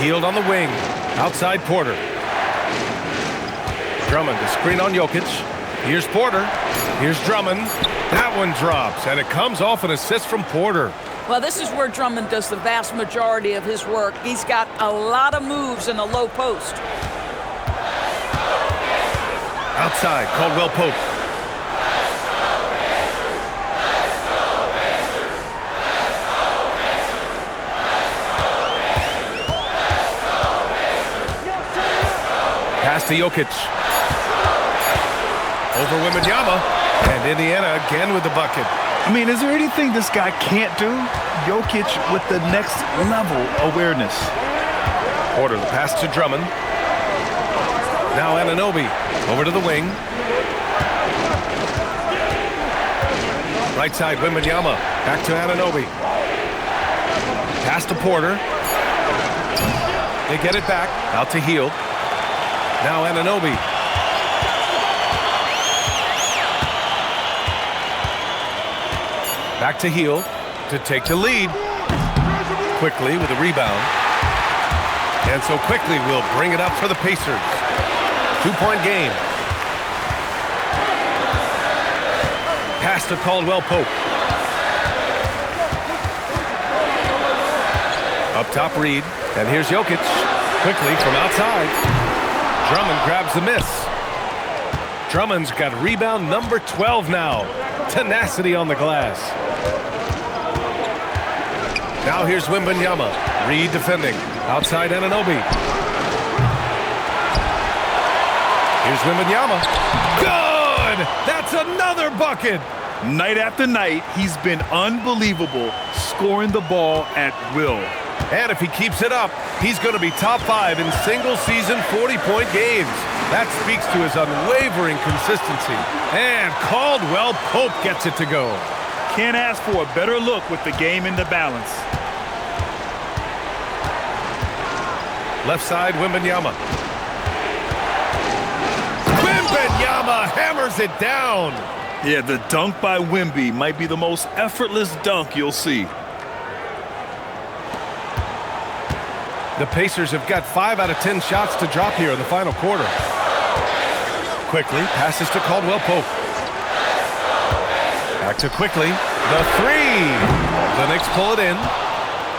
Healed on the wing. Outside Porter. Drummond to screen on Jokic. Here's Porter. Here's Drummond. That one drops, and it comes off an assist from Porter. Well, this is where Drummond does the vast majority of his work. He's got a lot of moves in the low post. Outside, Caldwell Pope. Pass to Jokic. Over Wembanyama. And Indiana again with the bucket. I mean, is there anything this guy can't do? Jokic with the next level awareness. Porter, the pass to Drummond. Now Anunoby over to the wing. Right side, Wembanyama. Back to Anunoby. Pass to Porter. They get it back. Out to Hield. Now Anunoby. Back to Hield to take the lead. Quickly with a rebound. And so Quickly will bring it up for the Pacers. 2-point game. Pass to Caldwell Pope. Up top, Reed. And here's Jokic. Quickly from outside. Drummond grabs the miss. Drummond's got rebound number 12 now. Tenacity on the glass. Now here's Wembanyama. Reed defending. Outside Anunoby. Here's Wembanyama. Good! That's another bucket! Night after night, he's been unbelievable, scoring the ball at will. And if he keeps it up, he's going to be top 5 in single-season 40-point games. That speaks to his unwavering consistency. And Caldwell Pope gets it to go. Can't ask for a better look with the game in the balance. Left side, Wembanyama. Wembanyama hammers it down. Yeah, the dunk by Wemby might be the most effortless dunk you'll see. The Pacers have got 5 out of 10 shots to drop here in the final quarter. Quickly, passes to Caldwell Pope. Back to Quickly. The 3. The Knicks pull it in.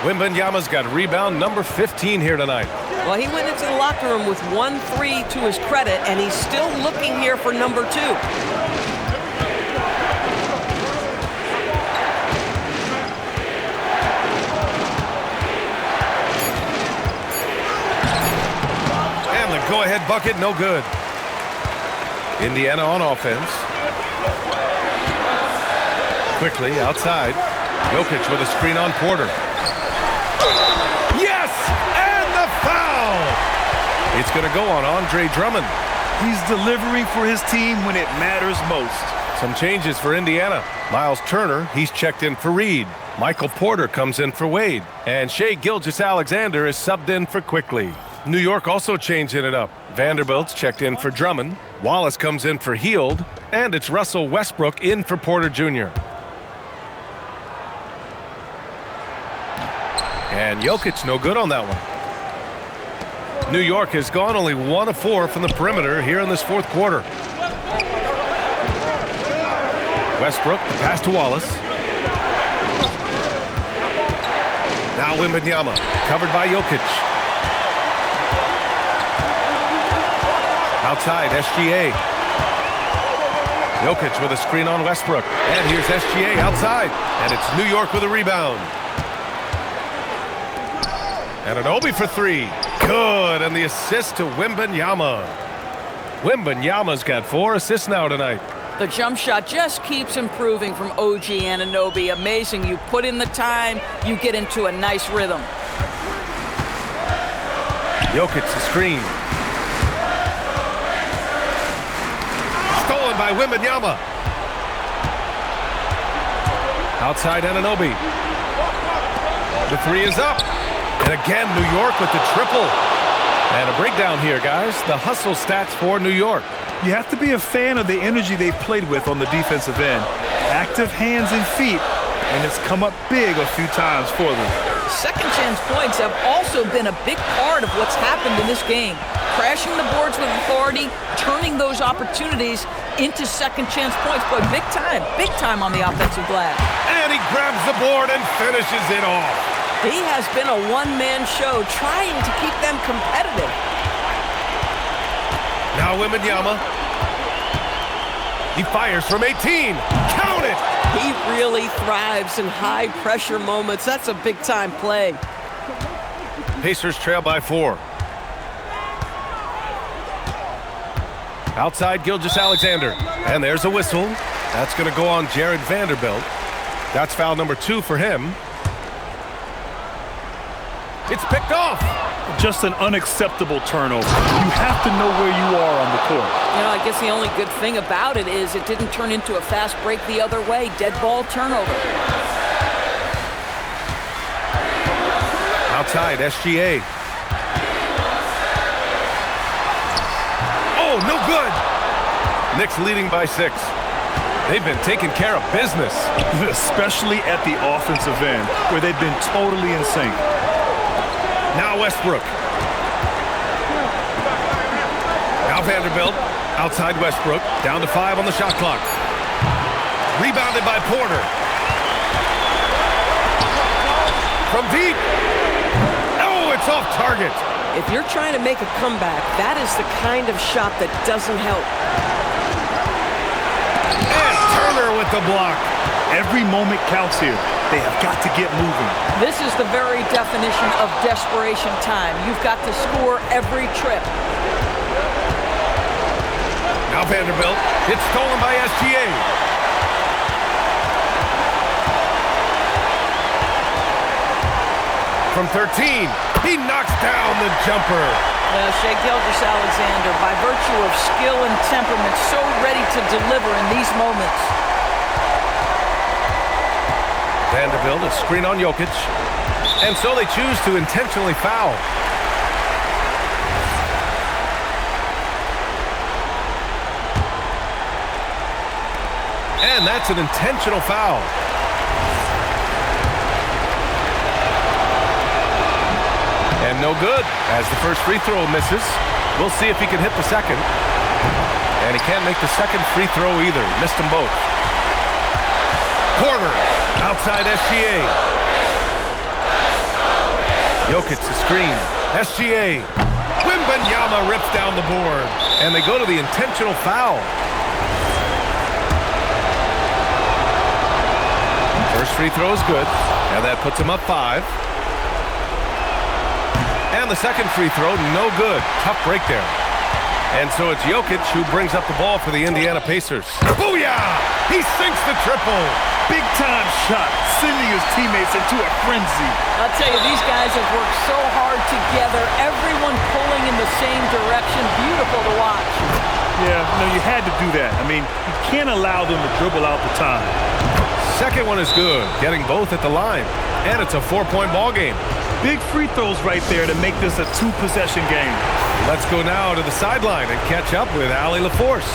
Wembanyama's got rebound number 15 here tonight. Well, he went into the locker room with 1-3 to his credit, and he's still looking here for number 2. Go-ahead bucket, no good. Indiana on offense. Quickly, outside. Jokic with a screen on Porter. Yes! And the foul! It's going to go on Andre Drummond. He's delivering for his team when it matters most. Some changes for Indiana. Miles Turner, he's checked in for Reed. Michael Porter comes in for Wade. And Shai Gilgeous-Alexander is subbed in for Quickly. New York also changing it up. Vanderbilt's checked in for Drummond. Wallace comes in for Hield. And it's Russell Westbrook in for Porter Jr. And Jokic no good on that one. New York has gone only 1 of 4 from the perimeter here in this fourth quarter. Westbrook, the pass to Wallace. Now Wembanyama, covered by Jokic. Outside, SGA. Jokic with a screen on Westbrook. And here's SGA outside. And it's New York with a rebound. Anunoby for 3. Good. And the assist to Wembanyama. Wembanyama's got 4 assists now tonight. The jump shot just keeps improving from OG Anunoby. Amazing. You put in the time, you get into a nice rhythm. Jokic the screen. Stolen by Wembanyama. Outside Anunoby. The 3 is up. And again, New York with the triple. And a breakdown here, guys. The hustle stats for New York. You have to be a fan of the energy they've played with on the defensive end. Active hands and feet, and it's come up big a few times for them. Second chance points have also been a big part of what's happened in this game. Crashing the boards with authority, turning those opportunities into second chance points. But big time on the offensive glass. And he grabs the board and finishes it off. He has been a one-man show trying to keep them competitive. Now Wembanyama. He fires from 18. Count it! He really thrives in high-pressure moments. That's a big-time play. Pacers trail by 4. Outside Gilgeous-Alexander. And there's a whistle. That's going to go on Jared Vanderbilt. That's foul number 2 for him. It's picked off. Just an unacceptable turnover. You have to know where you are on the court. You know, I guess the only good thing about it is it didn't turn into a fast break the other way. Dead ball turnover. Outside, SGA. Oh, no good. Knicks leading by 6. They've been taking care of business. Especially at the offensive end, where they've been totally in sync. Now Westbrook. Now Vanderbilt. Outside Westbrook. Down to 5 on the shot clock. Rebounded by Porter. From deep. off target. If you're trying to make a comeback, that is the kind of shot that doesn't help. And Turner with the block. Every moment counts here. They have got to get moving. This is the very definition of desperation time. You've got to score every trip. Now Vanderbilt. It's stolen by SGA. From 13, he knocks down the jumper. Shai Gilgeous-Alexander, by virtue of skill and temperament, so ready to deliver in these moments. Vanderbilt, a screen on Jokic. And so they choose to intentionally foul. And that's an intentional foul. And no good, as the first free throw misses. We'll see if he can hit the second. And he can't make the second free throw either. Missed them both. Porter, outside SGA. Jokic the screen. SGA. Wembanyama rips down the board. And they go to the intentional foul. First free throw is good. And that puts him up 5. And the second free throw, no good. Tough break there. And so it's Jokic who brings up the ball for the Indiana Pacers. Booyah! He sinks the triple. Big-time shot, sending his teammates into a frenzy. I'll tell you, these guys have worked so hard together. Everyone pulling in the same direction. Beautiful to watch. Yeah, no, you had to do that. I mean, you can't allow them to dribble out the time. Second one is good, getting both at the line. And it's a 4-point ball game. Big free throws right there to make this a 2-possession game. Let's go now to the sideline and catch up with Allie LaForce.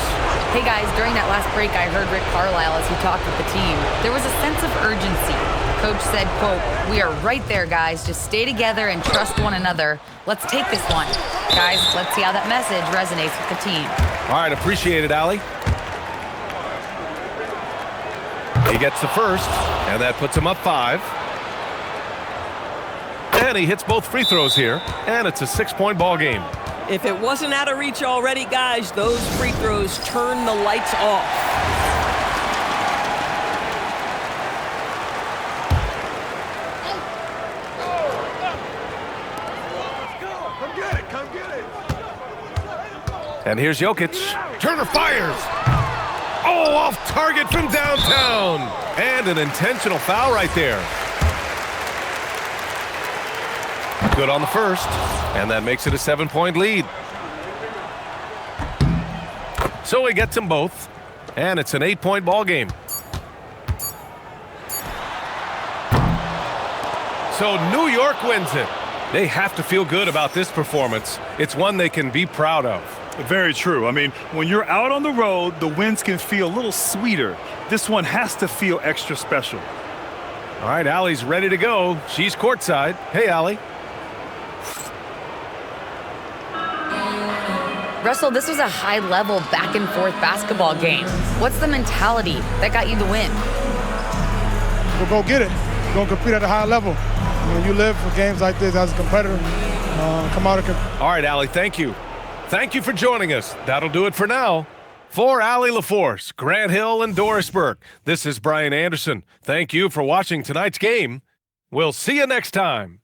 Hey guys, during that last break, I heard Rick Carlisle as he talked with the team. There was a sense of urgency. Coach said, quote, "We are right there, guys. Just stay together and trust one another. Let's take this one." Guys, let's see how that message resonates with the team. All right, appreciate it, Allie. He gets the first, and that puts him up 5. And he hits both free throws here, and it's a 6-point ball game. If it wasn't out of reach already, guys, those free throws turn the lights off. Come get it, come get it. And here's Jokic. Turner fires. Oh, off target from downtown. And an intentional foul right there. Good on the first, and that makes it a 7-point lead. So he gets them both, and it's an 8-point ball game. So New York wins it. They have to feel good about this performance. It's one they can be proud of. Very true. I mean, when you're out on the road, the wins can feel a little sweeter. This one has to feel extra special. All right, Allie's ready to go. She's courtside. Hey, Allie. Russell, this was a high-level back-and-forth basketball game. What's the mentality that got you the win? We'll go get it. We're going to compete at a high level. When you live for games like this as a competitor, come out and compete. All right, Allie, thank you. Thank you for joining us. That'll do it for now. For Allie LaForce, Grant Hill, and Doris Burke, this is Brian Anderson. Thank you for watching tonight's game. We'll see you next time.